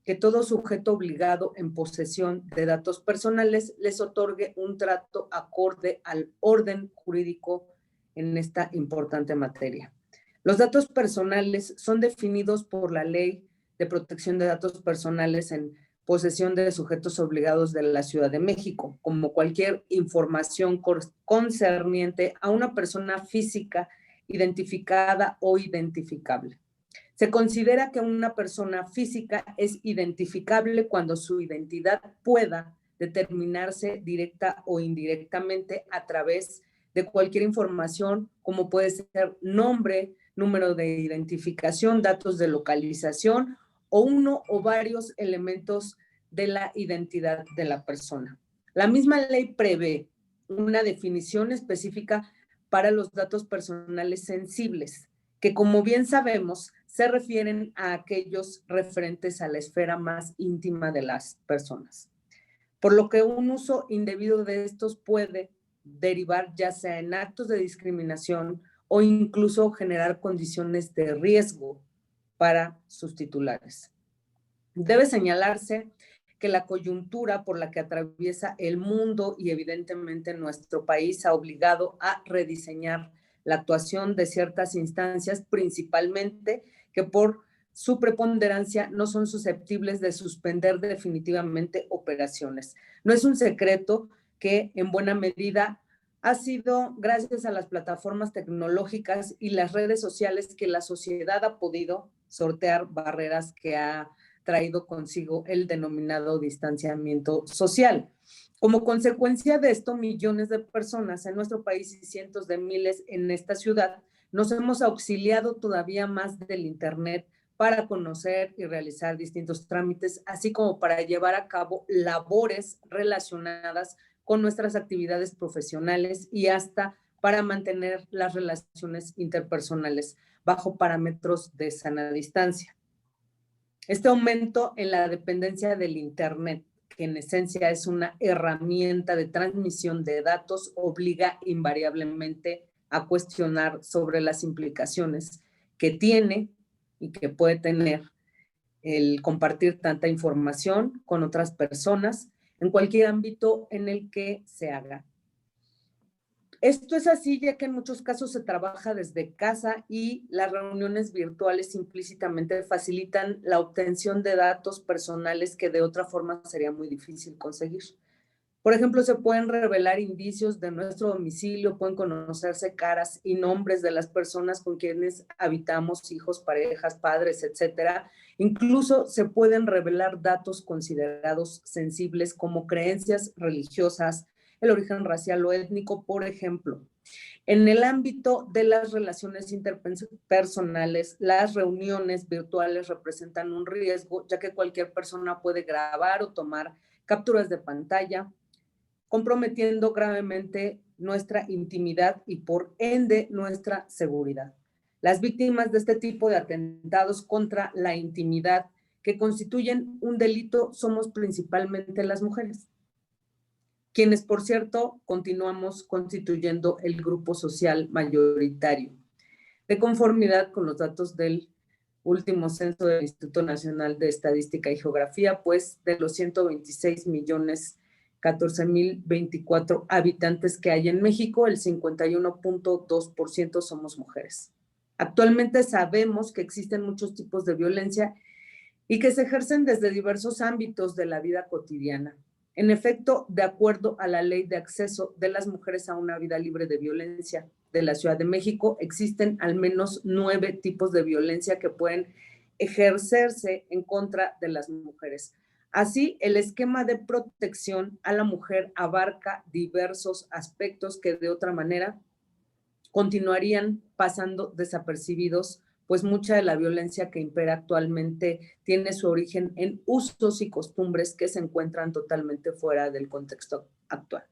que todo sujeto obligado en posesión de datos personales les otorgue un trato acorde al orden jurídico en esta importante materia. Los datos personales son definidos por la Ley de Protección de Datos Personales en posesión de sujetos obligados de la Ciudad de México, como cualquier información concerniente a una persona física identificada o identificable. Se considera que una persona física es identificable cuando su identidad pueda determinarse directa o indirectamente a través de cualquier información, como puede ser nombre, número de identificación, datos de localización o uno o varios elementos de la identidad de la persona. La misma ley prevé una definición específica para los datos personales sensibles, que como bien sabemos, se refieren a aquellos referentes a la esfera más íntima de las personas. Por lo que un uso indebido de estos puede derivar ya sea en actos de discriminación o incluso generar condiciones de riesgo para sus titulares. Debe señalarse que la coyuntura por la que atraviesa el mundo y evidentemente nuestro país ha obligado a rediseñar la actuación de ciertas instancias, principalmente que por su preponderancia no son susceptibles de suspender definitivamente operaciones. No es un secreto que en buena medida ha sido gracias a las plataformas tecnológicas y las redes sociales que la sociedad ha podido sortear barreras que ha traído consigo el denominado distanciamiento social. Como consecuencia de esto, millones de personas en nuestro país y cientos de miles en esta ciudad nos hemos auxiliado todavía más del Internet para conocer y realizar distintos trámites, así como para llevar a cabo labores relacionadas con nuestras actividades profesionales y hasta para mantener las relaciones interpersonales bajo parámetros de sana distancia. Este aumento en la dependencia del Internet, que en esencia es una herramienta de transmisión de datos, obliga invariablemente a cuestionar sobre las implicaciones que tiene y que puede tener el compartir tanta información con otras personas en cualquier ámbito en el que se haga. Esto es así ya que en muchos casos se trabaja desde casa y las reuniones virtuales implícitamente facilitan la obtención de datos personales que de otra forma sería muy difícil conseguir. Por ejemplo, se pueden revelar indicios de nuestro domicilio, pueden conocerse caras y nombres de las personas con quienes habitamos, hijos, parejas, padres, etcétera. Incluso se pueden revelar datos considerados sensibles como creencias religiosas, el origen racial o étnico, por ejemplo. En el ámbito de las relaciones interpersonales, las reuniones virtuales representan un riesgo, ya que cualquier persona puede grabar o tomar capturas de pantalla, comprometiendo gravemente nuestra intimidad y por ende nuestra seguridad. Las víctimas de este tipo de atentados contra la intimidad que constituyen un delito somos principalmente las mujeres, quienes, por cierto, continuamos constituyendo el grupo social mayoritario. De conformidad con los datos del último censo del Instituto Nacional de Estadística y Geografía, pues de los 126.014.024 habitantes que hay en México, el 51.2% somos mujeres. Actualmente sabemos que existen muchos tipos de violencia y que se ejercen desde diversos ámbitos de la vida cotidiana. En efecto, de acuerdo a la Ley de Acceso de las Mujeres a una Vida Libre de Violencia de la Ciudad de México, existen al menos 9 tipos de violencia que pueden ejercerse en contra de las mujeres. Así, el esquema de protección a la mujer abarca diversos aspectos que de otra manera continuarían pasando desapercibidos, pues mucha de la violencia que impera actualmente tiene su origen en usos y costumbres que se encuentran totalmente fuera del contexto actual.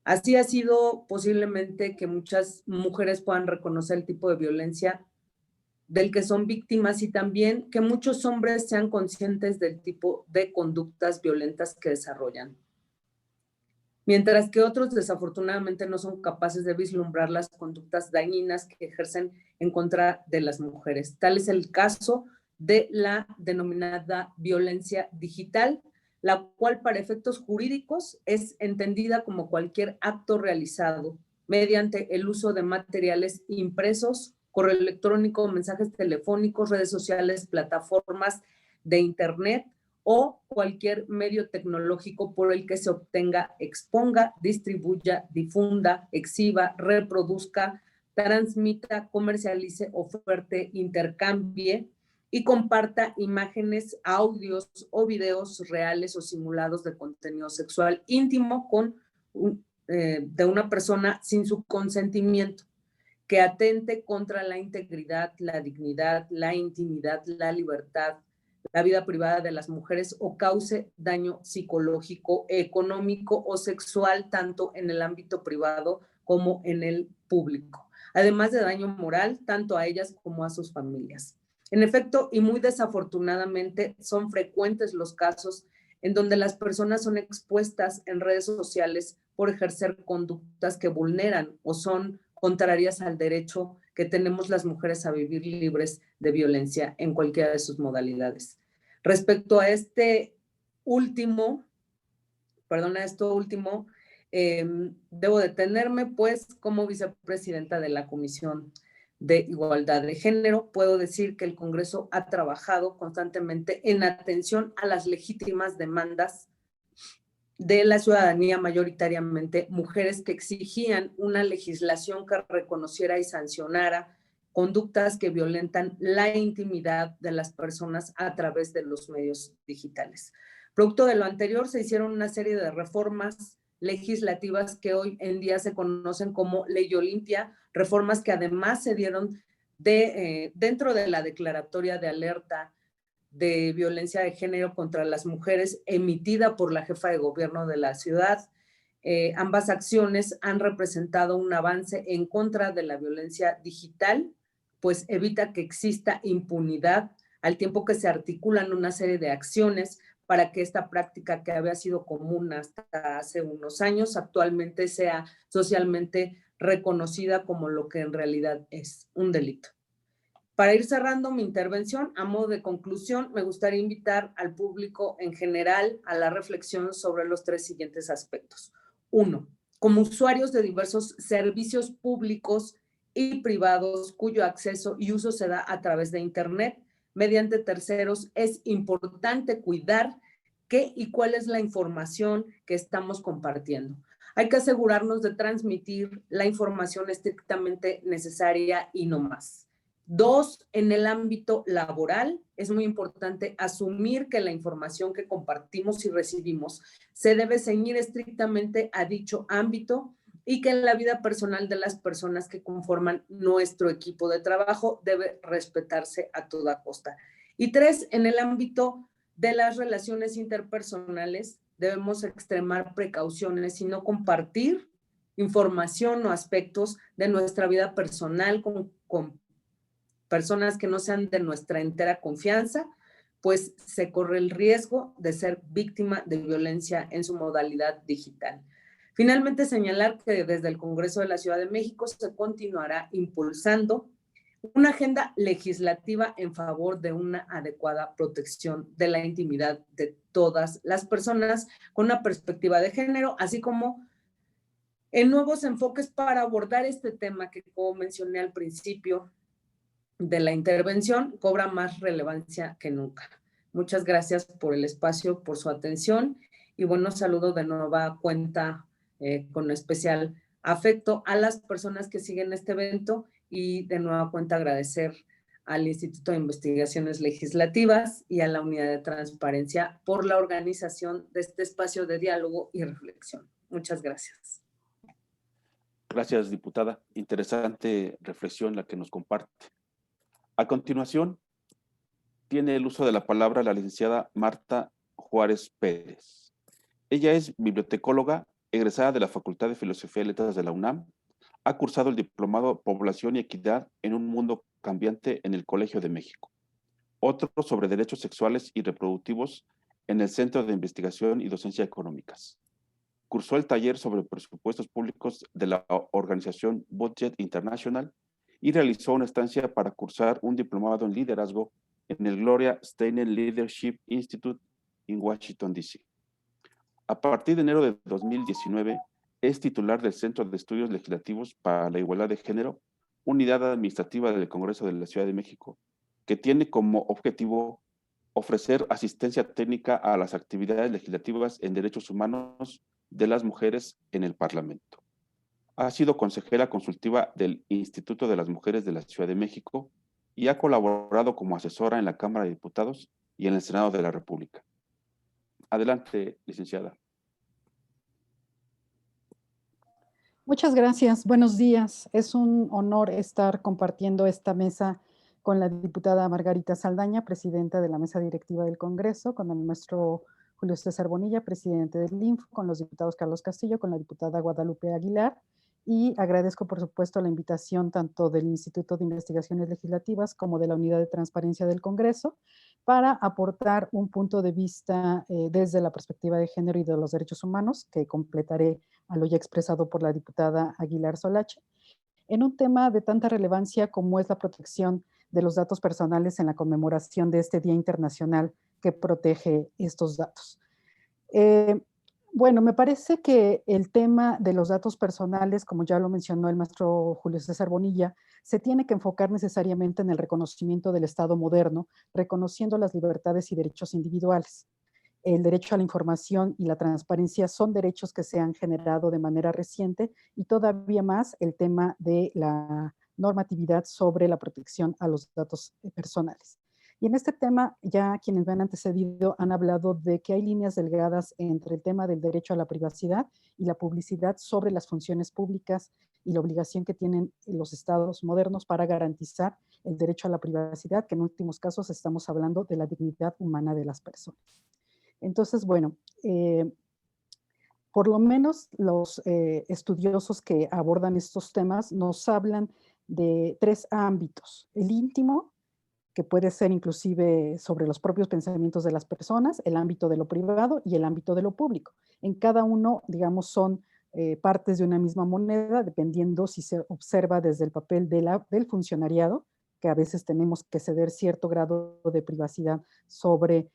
Así ha sido posiblemente que muchas mujeres puedan reconocer el tipo de violencia del que son víctimas y también que muchos hombres sean conscientes del tipo de conductas violentas que desarrollan. Mientras que otros desafortunadamente no son capaces de vislumbrar las conductas dañinas que ejercen en contra de las mujeres. Tal es el caso de la denominada violencia digital, la cual para efectos jurídicos es entendida como cualquier acto realizado mediante el uso de materiales impresos, correo electrónico, mensajes telefónicos, redes sociales, plataformas de internet o cualquier medio tecnológico por el que se obtenga, exponga, distribuya, difunda, exhiba, reproduzca, transmita, comercialice, oferte, intercambie y comparta imágenes, audios o videos reales o simulados de contenido sexual íntimo de una persona sin su consentimiento, que atente contra la integridad, la dignidad, la intimidad, la libertad, la vida privada de las mujeres o cause daño psicológico, económico o sexual, tanto en el ámbito privado como en el público, además de daño moral, tanto a ellas como a sus familias. En efecto, y muy desafortunadamente, son frecuentes los casos en donde las personas son expuestas en redes sociales por ejercer conductas que vulneran o son contrarias al derecho que tenemos las mujeres a vivir libres de violencia en cualquiera de sus modalidades. Respecto a esto último, debo detenerme, pues, como vicepresidenta de la Comisión de Igualdad de Género, puedo decir que el Congreso ha trabajado constantemente en atención a las legítimas demandas de la ciudadanía, mayoritariamente mujeres, que exigían una legislación que reconociera y sancionara conductas que violentan la intimidad de las personas a través de los medios digitales. Producto de lo anterior, se hicieron una serie de reformas legislativas que hoy en día se conocen como Ley Olimpia, reformas que además se dieron dentro de la declaratoria de alerta de violencia de género contra las mujeres emitida por la jefa de gobierno de la ciudad. Ambas acciones han representado un avance en contra de la violencia digital, pues evita que exista impunidad, al tiempo que se articulan una serie de acciones para que esta práctica, que había sido común hasta hace unos años, actualmente sea socialmente reconocida como lo que en realidad es un delito. Para ir cerrando mi intervención, a modo de conclusión, me gustaría invitar al público en general a la reflexión sobre los 3 siguientes aspectos. 1. Como usuarios de diversos servicios públicos y privados cuyo acceso y uso se da a través de Internet, mediante terceros, es importante cuidar qué y cuál es la información que estamos compartiendo. Hay que asegurarnos de transmitir la información estrictamente necesaria y no más. 2, en el ámbito laboral, es muy importante asumir que la información que compartimos y recibimos se debe ceñir estrictamente a dicho ámbito y que en la vida personal de las personas que conforman nuestro equipo de trabajo debe respetarse a toda costa. Y 3, en el ámbito de las relaciones interpersonales, debemos extremar precauciones y no compartir información o aspectos de nuestra vida personal con personas que no sean de nuestra entera confianza, pues se corre el riesgo de ser víctima de violencia en su modalidad digital. Finalmente, señalar que desde el Congreso de la Ciudad de México se continuará impulsando una agenda legislativa en favor de una adecuada protección de la intimidad de todas las personas con una perspectiva de género, así como en nuevos enfoques para abordar este tema que, como mencioné al principio de la intervención, cobra más relevancia que nunca. Muchas gracias por el espacio, por su atención y bueno, saludo de nueva cuenta con especial afecto a las personas que siguen este evento y de nueva cuenta agradecer al Instituto de Investigaciones Legislativas y a la Unidad de Transparencia por la organización de este espacio de diálogo y reflexión. Muchas gracias. Gracias, diputada. Interesante reflexión la que nos comparte. A continuación, tiene el uso de la palabra la licenciada Marta Juárez Pérez. Ella es bibliotecóloga, egresada de la Facultad de Filosofía y Letras de la UNAM. Ha cursado el diplomado Población y Equidad en un mundo cambiante en el Colegio de México. Otro sobre derechos sexuales y reproductivos en el Centro de Investigación y Docencia Económicas. Cursó el taller sobre presupuestos públicos de la organización Budget International y realizó una estancia para cursar un diplomado en liderazgo en el Gloria Steinem Leadership Institute en Washington, D.C. A partir de enero de 2019, es titular del Centro de Estudios Legislativos para la Igualdad de Género, unidad administrativa del Congreso de la Ciudad de México, que tiene como objetivo ofrecer asistencia técnica a las actividades legislativas en derechos humanos de las mujeres en el Parlamento. Ha sido consejera consultiva del Instituto de las Mujeres de la Ciudad de México y ha colaborado como asesora en la Cámara de Diputados y en el Senado de la República. Adelante, licenciada. Muchas gracias. Buenos días. Es un honor estar compartiendo esta mesa con la diputada Margarita Saldaña, presidenta de la mesa directiva del Congreso, con el maestro Julio César Bonilla, presidente del INFO, con los diputados Carlos Castillo, con la diputada Guadalupe Aguilar, y agradezco, por supuesto, la invitación tanto del Instituto de Investigaciones Legislativas como de la Unidad de Transparencia del Congreso para aportar un punto de vista desde la perspectiva de género y de los derechos humanos, que completaré a lo ya expresado por la diputada Aguilar Solache, en un tema de tanta relevancia como es la protección de los datos personales en la conmemoración de este Día Internacional que protege estos datos. Bueno, me parece que el tema de los datos personales, como ya lo mencionó el maestro Julio César Bonilla, se tiene que enfocar necesariamente en el reconocimiento del Estado moderno, reconociendo las libertades y derechos individuales. El derecho a la información y la transparencia son derechos que se han generado de manera reciente y todavía más el tema de la normatividad sobre la protección a los datos personales. Y en este tema, ya quienes me han antecedido han hablado de que hay líneas delgadas entre el tema del derecho a la privacidad y la publicidad sobre las funciones públicas y la obligación que tienen los estados modernos para garantizar el derecho a la privacidad, que en últimos casos estamos hablando de la dignidad humana de las personas. Entonces, bueno, por lo menos los estudiosos que abordan estos temas nos hablan de 3 ámbitos: el íntimo, que puede ser inclusive sobre los propios pensamientos de las personas, el ámbito de lo privado y el ámbito de lo público. En cada uno, digamos, son partes de una misma moneda, dependiendo si se observa desde el papel del funcionariado, que a veces tenemos que ceder cierto grado de privacidad sobre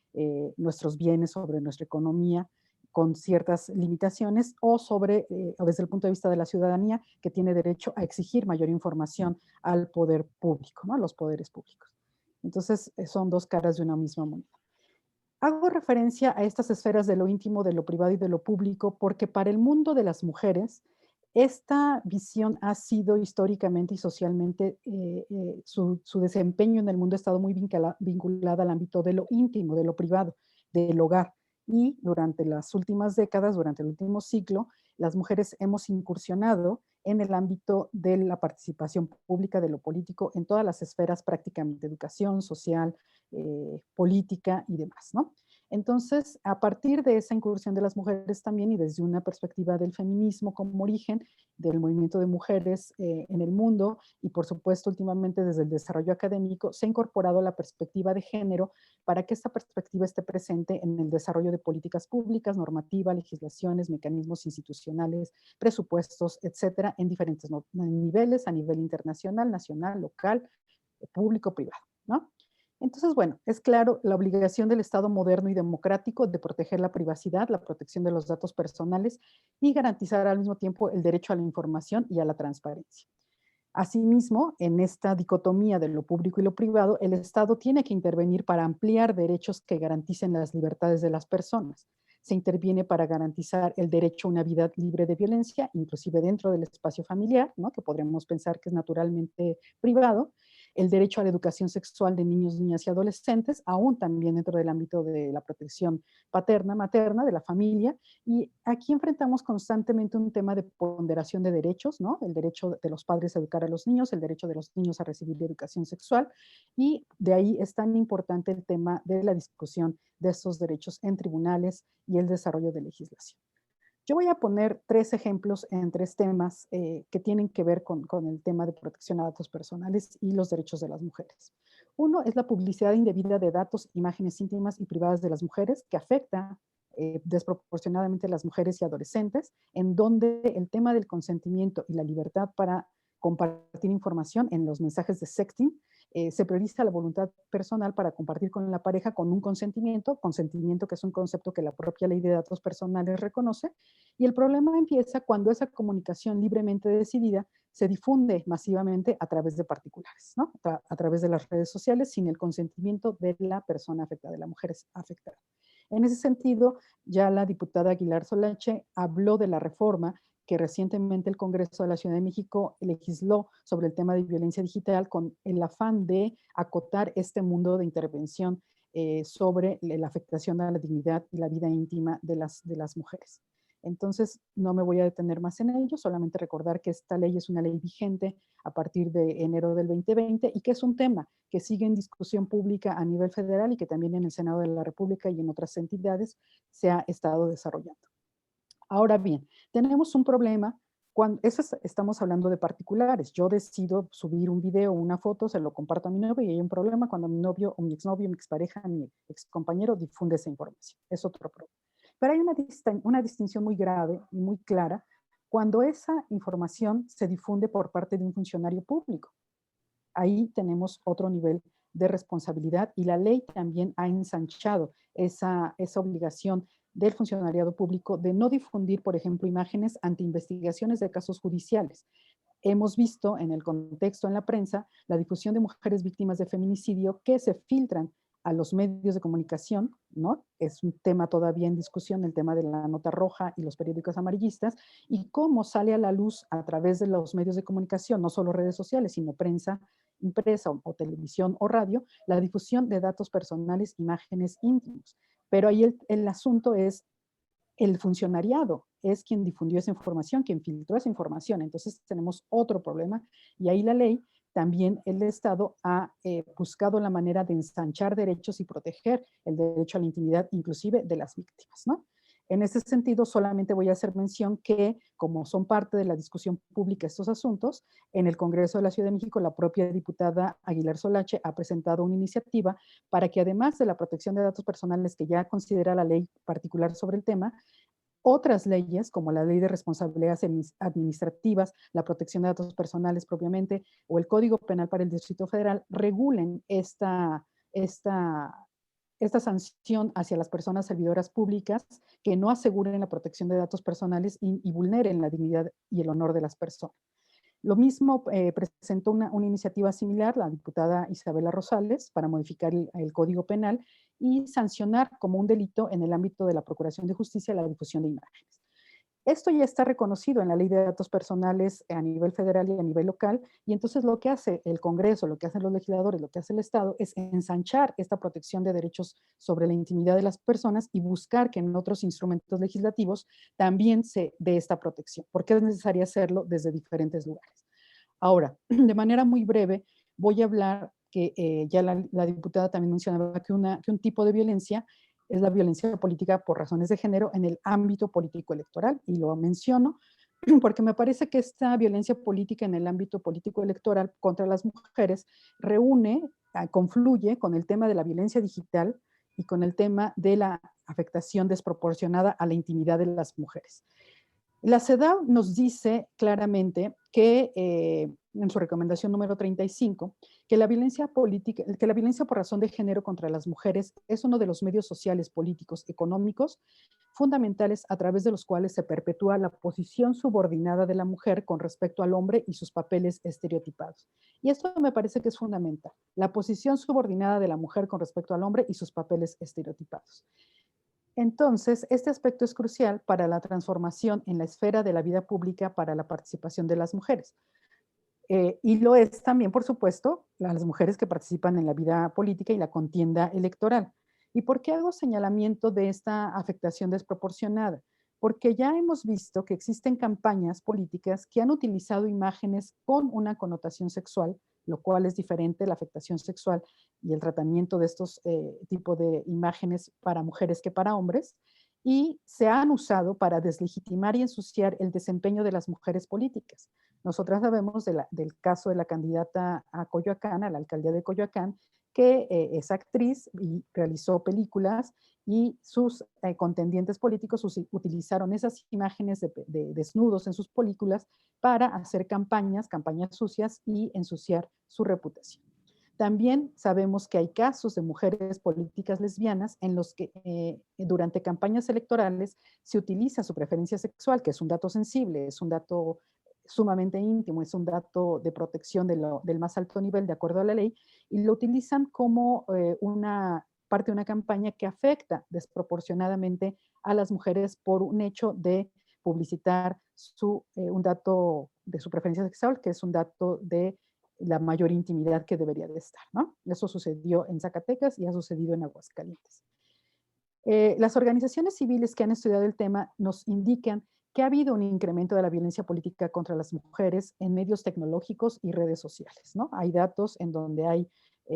nuestros bienes, sobre nuestra economía, con ciertas limitaciones, o sobre, o desde el punto de vista de la ciudadanía, que tiene derecho a exigir mayor información al poder público, ¿no? A los poderes públicos. Entonces, son 2 caras de una misma moneda. Hago referencia a estas esferas de lo íntimo, de lo privado y de lo público, porque para el mundo de las mujeres, esta visión ha sido históricamente y socialmente, su desempeño en el mundo ha estado muy vinculada al ámbito de lo íntimo, de lo privado, del hogar. Y durante las últimas décadas, durante el último siglo, las mujeres hemos incursionado en el ámbito de la participación pública, de lo político, en todas las esferas prácticamente, educación, social, política y demás, ¿no? Entonces, a partir de esa incursión de las mujeres también y desde una perspectiva del feminismo como origen, del movimiento de mujeres en el mundo y por supuesto últimamente desde el desarrollo académico, se ha incorporado la perspectiva de género para que esta perspectiva esté presente en el desarrollo de políticas públicas, normativa, legislaciones, mecanismos institucionales, presupuestos, etcétera, en diferentes niveles, a nivel internacional, nacional, local, público, privado, ¿no? Entonces, bueno, es claro la obligación del Estado moderno y democrático de proteger la privacidad, la protección de los datos personales y garantizar al mismo tiempo el derecho a la información y a la transparencia. Asimismo, en esta dicotomía de lo público y lo privado, el Estado tiene que intervenir para ampliar derechos que garanticen las libertades de las personas. Se interviene para garantizar el derecho a una vida libre de violencia, inclusive dentro del espacio familiar, ¿no? Que podremos pensar que es naturalmente privado, el derecho a la educación sexual de niños, niñas y adolescentes, aún también dentro del ámbito de la protección paterna, materna, de la familia. Y aquí enfrentamos constantemente un tema de ponderación de derechos, ¿no? El derecho de los padres a educar a los niños, el derecho de los niños a recibir educación sexual, y de ahí es tan importante el tema de la discusión de estos derechos en tribunales y el desarrollo de legislación. Yo voy a poner 3 ejemplos en 3 temas que tienen que ver con el tema de protección a datos personales y los derechos de las mujeres. Uno es la publicidad indebida de datos, imágenes íntimas y privadas de las mujeres que afecta desproporcionadamente a las mujeres y adolescentes, en donde el tema del consentimiento y la libertad para compartir información en los mensajes de sexting, se prioriza la voluntad personal para compartir con la pareja con un consentimiento que es un concepto que la propia ley de datos personales reconoce, y el problema empieza cuando esa comunicación libremente decidida se difunde masivamente a través de particulares, ¿no? A través de las redes sociales sin el consentimiento de la persona afectada, de la mujer afectada. En ese sentido, ya la diputada Aguilar Solache habló de la reforma que recientemente el Congreso de la Ciudad de México legisló sobre el tema de violencia digital con el afán de acotar este mundo de intervención sobre la afectación a la dignidad y la vida íntima de las mujeres. Entonces, no me voy a detener más en ello, solamente recordar que esta ley es una ley vigente a partir de enero del 2020 y que es un tema que sigue en discusión pública a nivel federal y que también en el Senado de la República y en otras entidades se ha estado desarrollando. Ahora bien, tenemos un problema cuando estamos hablando de particulares. Yo decido subir un video o una foto, se lo comparto a mi novio y hay un problema cuando mi novio o mi exnovio, mi expareja, mi excompañero difunde esa información. Es otro problema. Pero hay una distinción muy grave y muy clara cuando esa información se difunde por parte de un funcionario público. Ahí tenemos otro nivel de responsabilidad y la ley también ha ensanchado esa obligación del funcionariado público de no difundir, por ejemplo, imágenes ante investigaciones de casos judiciales. Hemos visto en el contexto en la prensa la difusión de mujeres víctimas de feminicidio que se filtran a los medios de comunicación, ¿no? Es un tema todavía en discusión, el tema de la nota roja y los periódicos amarillistas, y cómo sale a la luz a través de los medios de comunicación, no solo redes sociales, sino prensa impresa o televisión o radio, la difusión de datos personales, imágenes íntimos. Pero ahí el asunto es el funcionariado, es quien difundió esa información, quien filtró esa información. Entonces tenemos otro problema y ahí la ley, también el Estado ha buscado la manera de ensanchar derechos y proteger el derecho a la intimidad, inclusive de las víctimas, ¿no? En ese sentido, solamente voy a hacer mención que, como son parte de la discusión pública estos asuntos, en el Congreso de la Ciudad de México, la propia diputada Aguilar Solache ha presentado una iniciativa para que, además de la protección de datos personales que ya considera la ley particular sobre el tema, otras leyes, como la Ley de Responsabilidades Administrativas, la protección de datos personales propiamente, o el Código Penal para el Distrito Federal, regulen esta sanción hacia las personas servidoras públicas que no aseguren la protección de datos personales y vulneren la dignidad y el honor de las personas. Lo mismo presentó una iniciativa similar la diputada Isabela Rosales para modificar el Código Penal y sancionar como un delito en el ámbito de la Procuración de Justicia la difusión de imágenes. Esto ya está reconocido en la Ley de Datos Personales a nivel federal y a nivel local, y entonces lo que hace el Congreso, lo que hacen los legisladores, lo que hace el Estado es ensanchar esta protección de derechos sobre la intimidad de las personas y buscar que en otros instrumentos legislativos también se dé esta protección, porque es necesario hacerlo desde diferentes lugares. Ahora, de manera muy breve, voy a hablar que ya la diputada también mencionaba que un tipo de violencia es la violencia política por razones de género en el ámbito político electoral, y lo menciono porque me parece que esta violencia política en el ámbito político electoral contra las mujeres confluye con el tema de la violencia digital y con el tema de la afectación desproporcionada a la intimidad de las mujeres. La CEDAW nos dice claramente que en su recomendación número 35, que la violencia política, que la violencia por razón de género contra las mujeres es uno de los medios sociales, políticos, económicos fundamentales a través de los cuales se perpetúa la posición subordinada de la mujer con respecto al hombre y sus papeles estereotipados. Y esto me parece que es fundamental, la posición subordinada de la mujer con respecto al hombre y sus papeles estereotipados. Entonces, este aspecto es crucial para la transformación en la esfera de la vida pública para la participación de las mujeres. Y lo es también, por supuesto, las mujeres que participan en la vida política y la contienda electoral. ¿Y por qué hago señalamiento de esta afectación desproporcionada? Porque ya hemos visto que existen campañas políticas que han utilizado imágenes con una connotación sexual, lo cual es diferente, la afectación sexual y el tratamiento de estos tipos de imágenes para mujeres que para hombres, y se han usado para deslegitimar y ensuciar el desempeño de las mujeres políticas. Nosotras sabemos del caso de la candidata a Coyoacán, a la alcaldía de Coyoacán, que es actriz y realizó películas, y sus contendientes políticos utilizaron esas imágenes de desnudos en sus películas para hacer campañas sucias y ensuciar su reputación. También sabemos que hay casos de mujeres políticas lesbianas en los que durante campañas electorales se utiliza su preferencia sexual, que es un dato sensible, es un dato sumamente íntimo, es un dato de protección del más alto nivel de acuerdo a la ley, y lo utilizan como una parte de una campaña que afecta desproporcionadamente a las mujeres por un hecho de publicitar un dato de su preferencia sexual, que es un dato de la mayor intimidad que debería de estar, ¿no? Eso sucedió en Zacatecas y ha sucedido en Aguascalientes. Las organizaciones civiles que han estudiado el tema nos indican que ha habido un incremento de la violencia política contra las mujeres en medios tecnológicos y redes sociales, ¿no? Hay datos en donde hay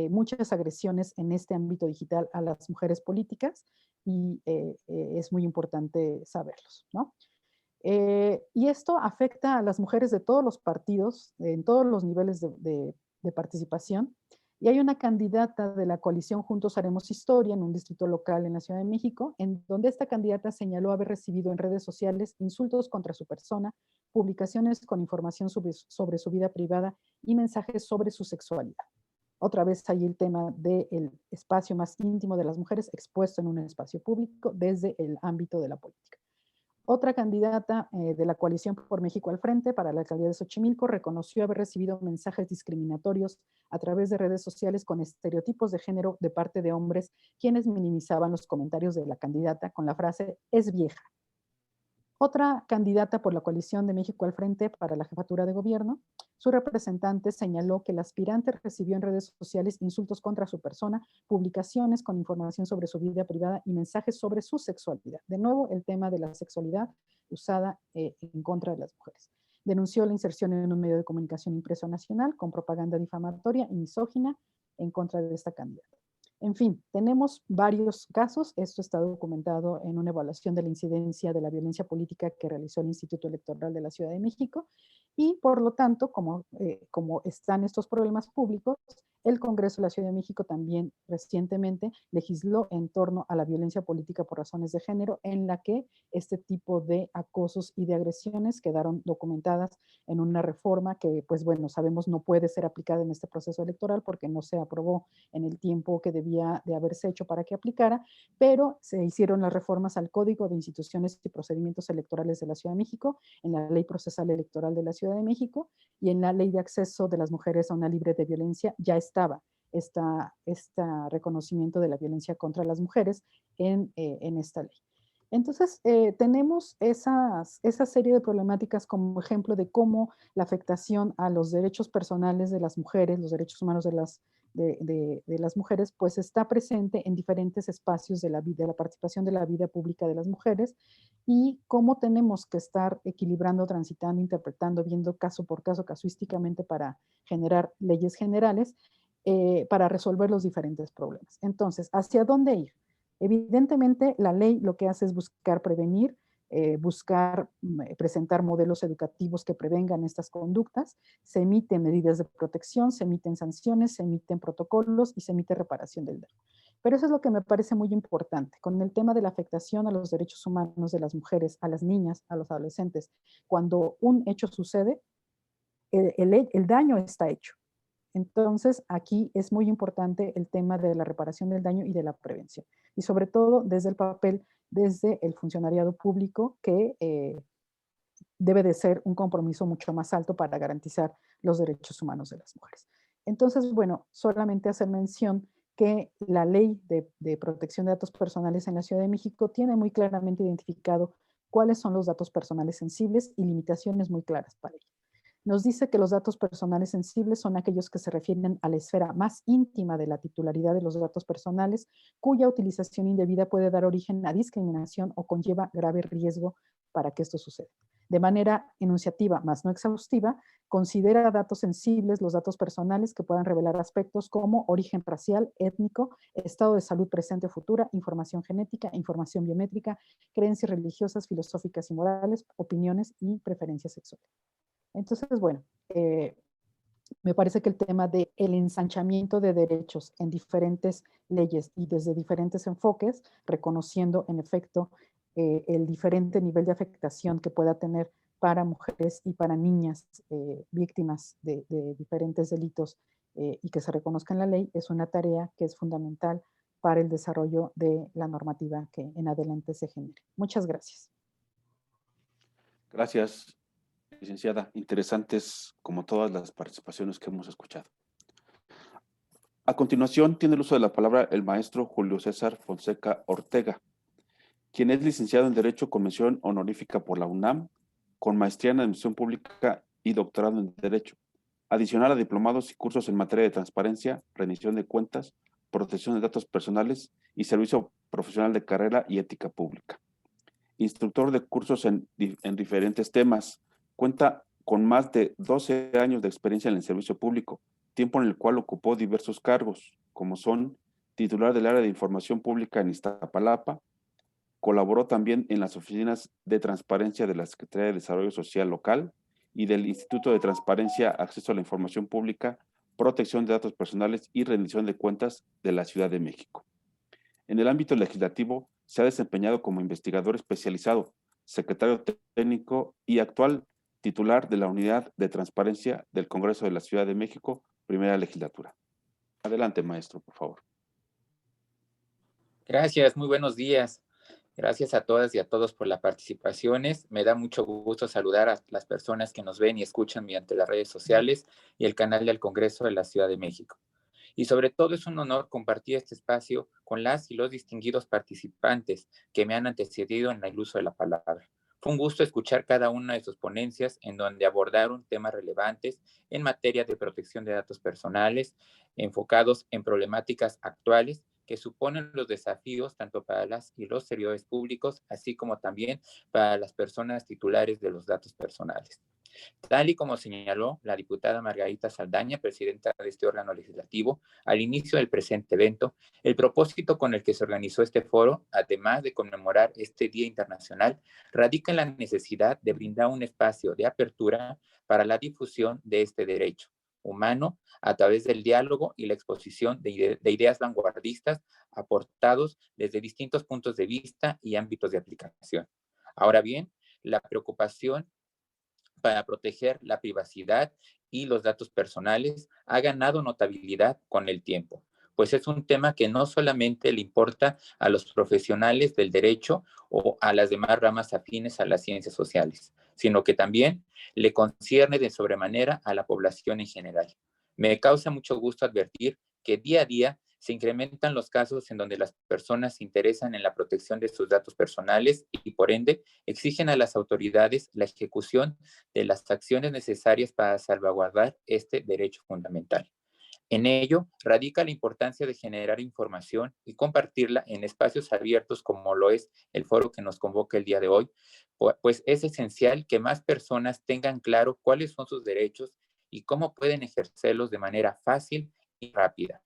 muchas agresiones en este ámbito digital a las mujeres políticas, y es muy importante saberlos, ¿no? Y esto afecta a las mujeres de todos los partidos, en todos los niveles de participación. Y hay una candidata de la coalición Juntos Haremos Historia en un distrito local en la Ciudad de México, en donde esta candidata señaló haber recibido en redes sociales insultos contra su persona, publicaciones con información sobre su vida privada y mensajes sobre su sexualidad. Otra vez ahí el tema del espacio más íntimo de las mujeres expuesto en un espacio público desde el ámbito de la política. Otra candidata de la coalición por México al Frente para la alcaldía de Xochimilco reconoció haber recibido mensajes discriminatorios a través de redes sociales con estereotipos de género de parte de hombres, quienes minimizaban los comentarios de la candidata con la frase "es vieja". Otra candidata por la coalición de México al Frente para la jefatura de gobierno, su representante señaló que el aspirante recibió en redes sociales insultos contra su persona, publicaciones con información sobre su vida privada y mensajes sobre su sexualidad. De nuevo, el tema de la sexualidad usada en contra de las mujeres. Denunció la inserción en un medio de comunicación impreso nacional con propaganda difamatoria y misógina en contra de esta candidata. En fin, tenemos varios casos. Esto está documentado en una evaluación de la incidencia de la violencia política que realizó el Instituto Electoral de la Ciudad de México, y por lo tanto, como están estos problemas públicos, El Congreso de la Ciudad de México también recientemente legisló en torno a la violencia política por razones de género, en la que este tipo de acosos y de agresiones quedaron documentadas en una reforma que, pues bueno, sabemos no puede ser aplicada en este proceso electoral porque no se aprobó en el tiempo que debía de haberse hecho para que aplicara, pero se hicieron las reformas al Código de Instituciones y Procedimientos Electorales de la Ciudad de México, en la Ley Procesal Electoral de la Ciudad de México y en la Ley de Acceso de las Mujeres a una Libre de Violencia ya estaba este reconocimiento de la violencia contra las mujeres en esta ley. Entonces, tenemos esa serie de problemáticas como ejemplo de cómo la afectación a los derechos personales de las mujeres, los derechos humanos de las mujeres, pues está presente en diferentes espacios de la vida, de la participación de la vida pública de las mujeres, y cómo tenemos que estar equilibrando, transitando, interpretando, viendo caso por caso, casuísticamente, para generar leyes generales, para resolver los diferentes problemas. Entonces, ¿hacia dónde ir? Evidentemente, la ley lo que hace es buscar prevenir, presentar modelos educativos que prevengan estas conductas, se emiten medidas de protección, se emiten sanciones, se emiten protocolos y se emite reparación del daño. Pero eso es lo que me parece muy importante. Con el tema de la afectación a los derechos humanos de las mujeres, a las niñas, a los adolescentes, cuando un hecho sucede, el daño está hecho. Entonces, aquí es muy importante el tema de la reparación del daño y de la prevención. Y sobre todo desde el papel, desde el funcionariado público, que debe de ser un compromiso mucho más alto para garantizar los derechos humanos de las mujeres. Entonces, bueno, solamente hacer mención que la ley de protección de datos personales en la Ciudad de México tiene muy claramente identificado cuáles son los datos personales sensibles y limitaciones muy claras para ello. Nos dice que los datos personales sensibles son aquellos que se refieren a la esfera más íntima de la titularidad de los datos personales, cuya utilización indebida puede dar origen a discriminación o conlleva grave riesgo para que esto suceda. De manera enunciativa, más no exhaustiva, considera datos sensibles los datos personales que puedan revelar aspectos como origen racial, étnico, estado de salud presente o futura, información genética, información biométrica, creencias religiosas, filosóficas y morales, opiniones y preferencias sexuales. Entonces, bueno, me parece que el tema del ensanchamiento de derechos en diferentes leyes y desde diferentes enfoques, reconociendo en efecto el diferente nivel de afectación que pueda tener para mujeres y para niñas víctimas de diferentes delitos y que se reconozca en la ley, es una tarea que es fundamental para el desarrollo de la normativa que en adelante se genere. Muchas gracias. Gracias, licenciada. Interesantes como todas las participaciones que hemos escuchado. A continuación, tiene el uso de la palabra el maestro Julio César Fonseca Ortega, quien es licenciado en Derecho con mención honorífica por la UNAM, con maestría en Administración Pública y doctorado en Derecho, adicional a diplomados y cursos en materia de transparencia, rendición de cuentas, protección de datos personales y servicio profesional de carrera y ética pública. Instructor de cursos en diferentes temas, cuenta con más de 12 años de experiencia en el servicio público, tiempo en el cual ocupó diversos cargos, como son titular del área de información pública en Iztapalapa, colaboró también en las oficinas de transparencia de la Secretaría de Desarrollo Social Local y del Instituto de Transparencia, Acceso a la Información Pública, Protección de Datos Personales y Rendición de Cuentas de la Ciudad de México. En el ámbito legislativo, se ha desempeñado como investigador especializado, secretario técnico y actual titular de la Unidad de Transparencia del Congreso de la Ciudad de México, primera legislatura. Adelante, maestro, por favor. Gracias, muy buenos días. Gracias a todas y a todos por las participaciones. Me da mucho gusto saludar a las personas que nos ven y escuchan mediante las redes sociales y el canal del Congreso de la Ciudad de México. Y sobre todo es un honor compartir este espacio con las y los distinguidos participantes que me han antecedido en el uso de la palabra. Fue un gusto escuchar cada una de sus ponencias en donde abordaron temas relevantes en materia de protección de datos personales, enfocados en problemáticas actuales que suponen los desafíos tanto para las y los servidores públicos, así como también para las personas titulares de los datos personales. Tal y como señaló la diputada Margarita Saldaña, presidenta de este órgano legislativo, al inicio del presente evento, el propósito con el que se organizó este foro, además de conmemorar este Día Internacional, radica en la necesidad de brindar un espacio de apertura para la difusión de este derecho, humano a través del diálogo y la exposición de ideas vanguardistas aportados desde distintos puntos de vista y ámbitos de aplicación. Ahora bien, la preocupación para proteger la privacidad y los datos personales ha ganado notabilidad con el tiempo, pues es un tema que no solamente le importa a los profesionales del derecho o a las demás ramas afines a las ciencias sociales, sino que también le concierne de sobremanera a la población en general. Me causa mucho gusto advertir que día a día se incrementan los casos en donde las personas se interesan en la protección de sus datos personales y, por ende, exigen a las autoridades la ejecución de las acciones necesarias para salvaguardar este derecho fundamental. En ello radica la importancia de generar información y compartirla en espacios abiertos como lo es el foro que nos convoca el día de hoy, pues es esencial que más personas tengan claro cuáles son sus derechos y cómo pueden ejercerlos de manera fácil y rápida.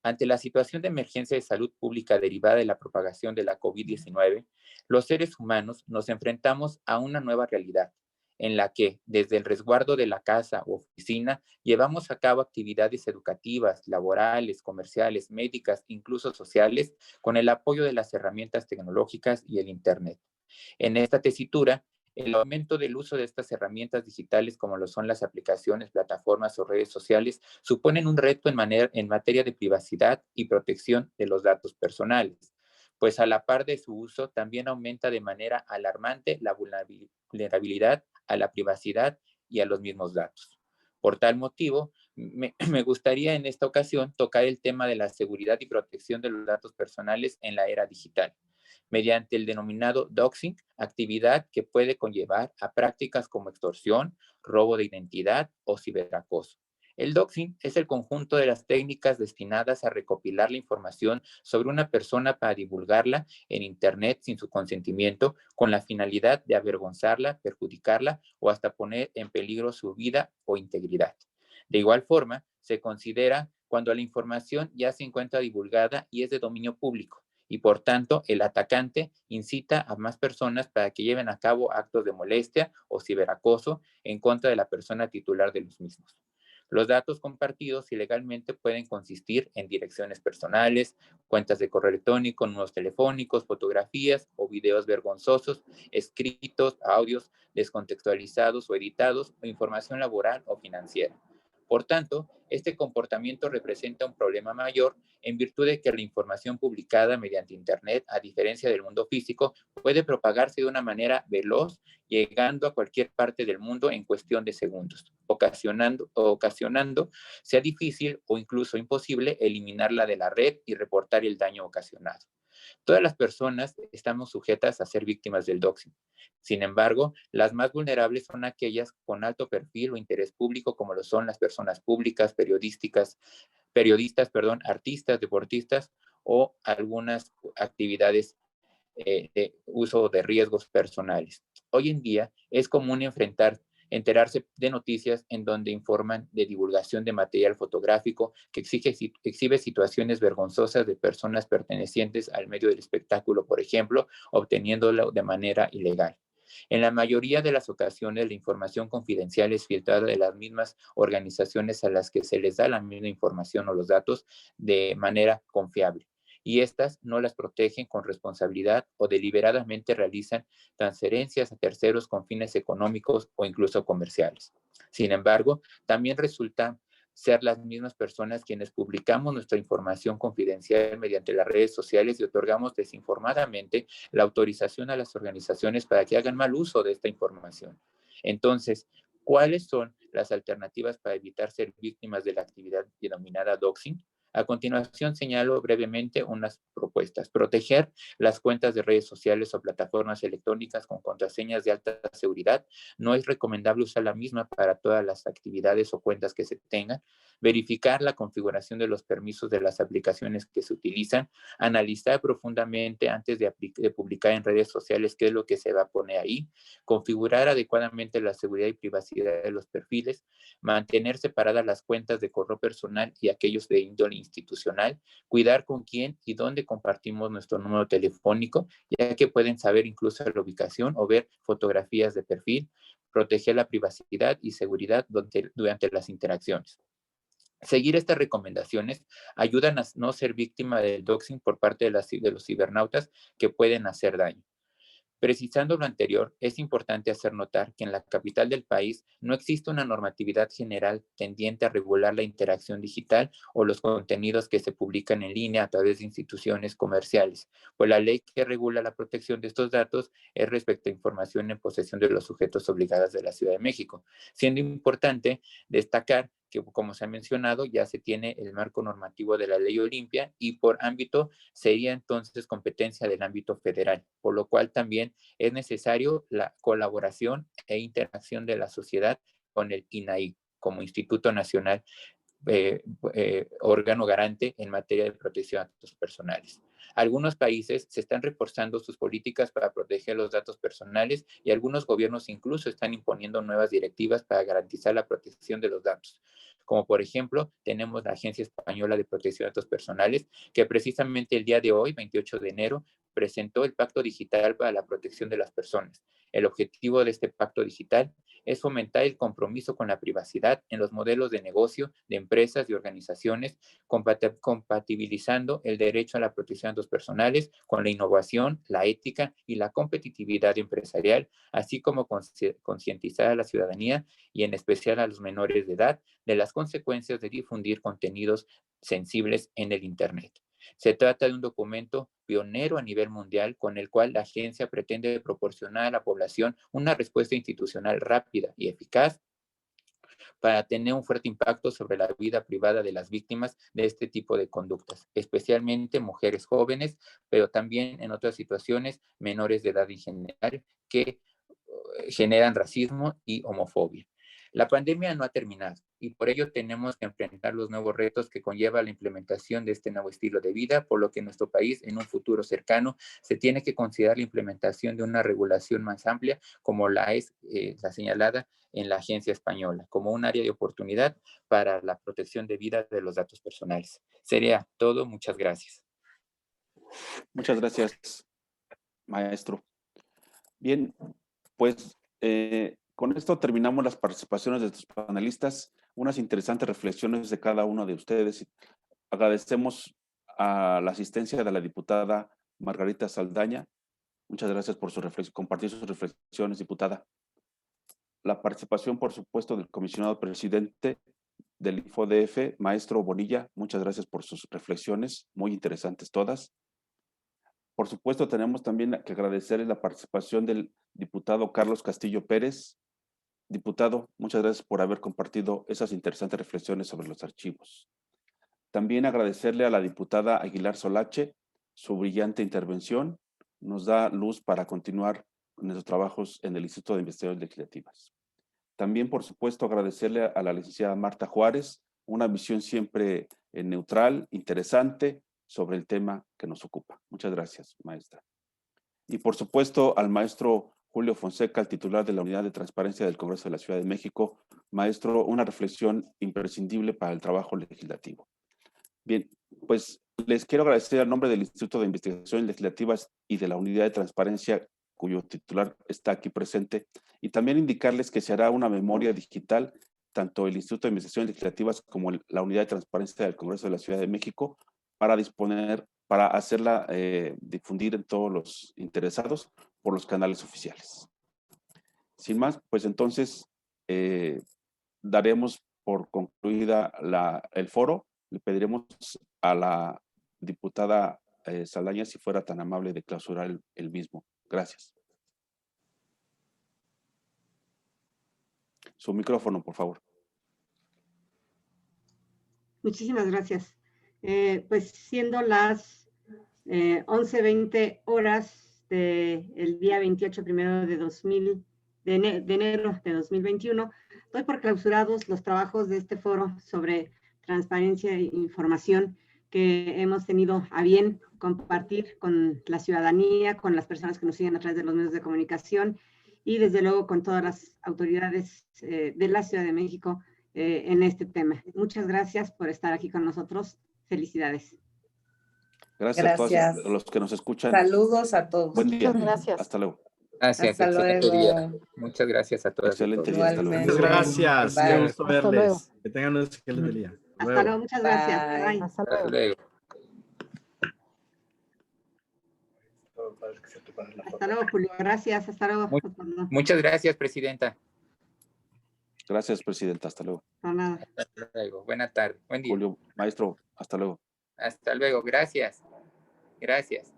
Ante la situación de emergencia de salud pública derivada de la propagación de la COVID-19, los seres humanos nos enfrentamos a una nueva realidad, en la que, desde el resguardo de la casa u oficina, llevamos a cabo actividades educativas, laborales, comerciales, médicas, incluso sociales, con el apoyo de las herramientas tecnológicas y el Internet. En esta tesitura, el aumento del uso de estas herramientas digitales, como lo son las aplicaciones, plataformas o redes sociales, suponen un reto en materia de privacidad y protección de los datos personales, pues a la par de su uso también aumenta de manera alarmante la vulnerabilidad a la privacidad y a los mismos datos. Por tal motivo, me gustaría en esta ocasión tocar el tema de la seguridad y protección de los datos personales en la era digital, mediante el denominado doxing, actividad que puede conllevar a prácticas como extorsión, robo de identidad o ciberacoso. El doxing es el conjunto de las técnicas destinadas a recopilar la información sobre una persona para divulgarla en Internet sin su consentimiento, con la finalidad de avergonzarla, perjudicarla o hasta poner en peligro su vida o integridad. De igual forma, se considera cuando la información ya se encuentra divulgada y es de dominio público, y por tanto el atacante incita a más personas para que lleven a cabo actos de molestia o ciberacoso en contra de la persona titular de los mismos. Los datos compartidos ilegalmente pueden consistir en direcciones personales, cuentas de correo electrónico, números telefónicos, fotografías o videos vergonzosos, escritos, audios descontextualizados o editados, o información laboral o financiera. Por tanto, este comportamiento representa un problema mayor en virtud de que la información publicada mediante Internet, a diferencia del mundo físico, puede propagarse de una manera veloz, llegando a cualquier parte del mundo en cuestión de segundos, ocasionando sea difícil o incluso imposible eliminarla de la red y reportar el daño ocasionado. Todas las personas estamos sujetas a ser víctimas del doxing. Sin embargo, las más vulnerables son aquellas con alto perfil o interés público, como lo son las personas públicas, periodistas, artistas, deportistas o algunas actividades de uso de riesgos personales. Hoy en día es común enterarse de noticias en donde informan de divulgación de material fotográfico que exhibe situaciones vergonzosas de personas pertenecientes al medio del espectáculo, por ejemplo, obteniéndolo de manera ilegal. En la mayoría de las ocasiones, la información confidencial es filtrada de las mismas organizaciones a las que se les da la misma información o los datos de manera confiable, y estas no las protegen con responsabilidad o deliberadamente realizan transferencias a terceros con fines económicos o incluso comerciales. Sin embargo, también resulta ser las mismas personas quienes publicamos nuestra información confidencial mediante las redes sociales y otorgamos desinformadamente la autorización a las organizaciones para que hagan mal uso de esta información. Entonces, ¿cuáles son las alternativas para evitar ser víctimas de la actividad denominada doxing? A continuación, señalo brevemente unas propuestas. Proteger las cuentas de redes sociales o plataformas electrónicas con contraseñas de alta seguridad. No es recomendable usar la misma para todas las actividades o cuentas que se tengan. Verificar la configuración de los permisos de las aplicaciones que se utilizan. Analizar profundamente antes de publicar en redes sociales qué es lo que se va a poner ahí. Configurar adecuadamente la seguridad y privacidad de los perfiles. Mantener separadas las cuentas de correo personal y aquellos de índole institucional, cuidar con quién y dónde compartimos nuestro número telefónico, ya que pueden saber incluso la ubicación o ver fotografías de perfil, proteger la privacidad y seguridad durante las interacciones. Seguir estas recomendaciones ayudan a no ser víctima del doxing por parte de los cibernautas que pueden hacer daño. Precisando lo anterior, es importante hacer notar que en la capital del país no existe una normatividad general tendiente a regular la interacción digital o los contenidos que se publican en línea a través de instituciones comerciales, pues la ley que regula la protección de estos datos es respecto a información en posesión de los sujetos obligados de la Ciudad de México, siendo importante destacar que, como se ha mencionado, ya se tiene el marco normativo de la Ley Olimpia y por ámbito sería entonces competencia del ámbito federal, por lo cual también es necesario la colaboración e interacción de la sociedad con el INAI como Instituto Nacional, órgano garante en materia de protección de datos personales. Algunos países se están reforzando sus políticas para proteger los datos personales y algunos gobiernos incluso están imponiendo nuevas directivas para garantizar la protección de los datos. Como por ejemplo, tenemos la Agencia Española de Protección de Datos Personales, que precisamente el día de hoy, 28 de enero, presentó el Pacto Digital para la Protección de las Personas. El objetivo de este pacto digital es fomentar el compromiso con la privacidad en los modelos de negocio de empresas y organizaciones, compatibilizando el derecho a la protección de datos personales con la innovación, la ética y la competitividad empresarial, así como concientizar a la ciudadanía y en especial a los menores de edad de las consecuencias de difundir contenidos sensibles en el Internet. Se trata de un documento pionero a nivel mundial con el cual la agencia pretende proporcionar a la población una respuesta institucional rápida y eficaz para tener un fuerte impacto sobre la vida privada de las víctimas de este tipo de conductas, especialmente mujeres jóvenes, pero también en otras situaciones menores de edad en general que generan racismo y homofobia. La pandemia no ha terminado y por ello tenemos que enfrentar los nuevos retos que conlleva la implementación de este nuevo estilo de vida, por lo que en nuestro país, en un futuro cercano, se tiene que considerar la implementación de una regulación más amplia, como la es la señalada en la Agencia Española, como un área de oportunidad para la protección de vida de los datos personales. Sería todo. Muchas gracias. Muchas gracias, maestro. Bien, pues con esto terminamos las participaciones de estos panelistas, unas interesantes reflexiones de cada uno de ustedes. Agradecemos a la asistencia de la diputada Margarita Saldaña. Muchas gracias por compartir sus reflexiones, diputada. La participación, por supuesto, del comisionado presidente del InfoDF, maestro Bonilla. Muchas gracias por sus reflexiones, muy interesantes todas. Por supuesto, tenemos también que agradecerle la participación del diputado Carlos Castillo Pérez. Diputado, muchas gracias por haber compartido esas interesantes reflexiones sobre los archivos. También agradecerle a la diputada Aguilar Solache su brillante intervención. Nos da luz para continuar con nuestros trabajos en el Instituto de Investigaciones Legislativas. También, por supuesto, agradecerle a la licenciada Marta Juárez una visión siempre neutral, interesante, sobre el tema que nos ocupa. Muchas gracias, maestra. Y por supuesto al maestro Julio Fonseca, el titular de la Unidad de Transparencia del Congreso de la Ciudad de México. Maestro, una reflexión imprescindible para el trabajo legislativo. Bien, pues les quiero agradecer a nombre del Instituto de Investigaciones Legislativas y de la Unidad de Transparencia, cuyo titular está aquí presente, y también indicarles que se hará una memoria digital, tanto el Instituto de Investigaciones Legislativas como la Unidad de Transparencia del Congreso de la Ciudad de México, para hacerla difundir en todos los interesados por los canales oficiales. Sin más, pues entonces daremos por concluida el foro. Le pediremos a la diputada Saldaña si fuera tan amable de clausurar el mismo. Gracias. Su micrófono, por favor. Muchísimas gracias. Pues siendo las 11:20 horas del día 28 primero de enero de 2021, doy por clausurados los trabajos de este foro sobre transparencia e información que hemos tenido a bien compartir con la ciudadanía, con las personas que nos siguen a través de los medios de comunicación y desde luego con todas las autoridades de la Ciudad de México en este tema. Muchas gracias por estar aquí con nosotros Felicidades. Gracias a Gracias. todos los que nos escuchan. Saludos a todos. Buen día. Muchas gracias. Hasta luego. Gracias, Hasta excelente día. luego. Muchas gracias a todas. y Excelente todos. día. Hasta luego. Muchas Igualmente. gracias. Bye. Qué gusto Hasta verles. luego. Que tengan un excelente día. Hasta luego, muchas gracias. Bye. Bye. Hasta Hasta luego. luego. Hasta luego, Julio. Gracias. Hasta luego. Muy- Perdón, Muchas gracias, presidenta. Gracias, presidenta. Hasta luego. no, nada. Hasta luego. Buena tarde. Buen día. Julio, maestro, hasta luego. Hasta luego. Gracias. Gracias.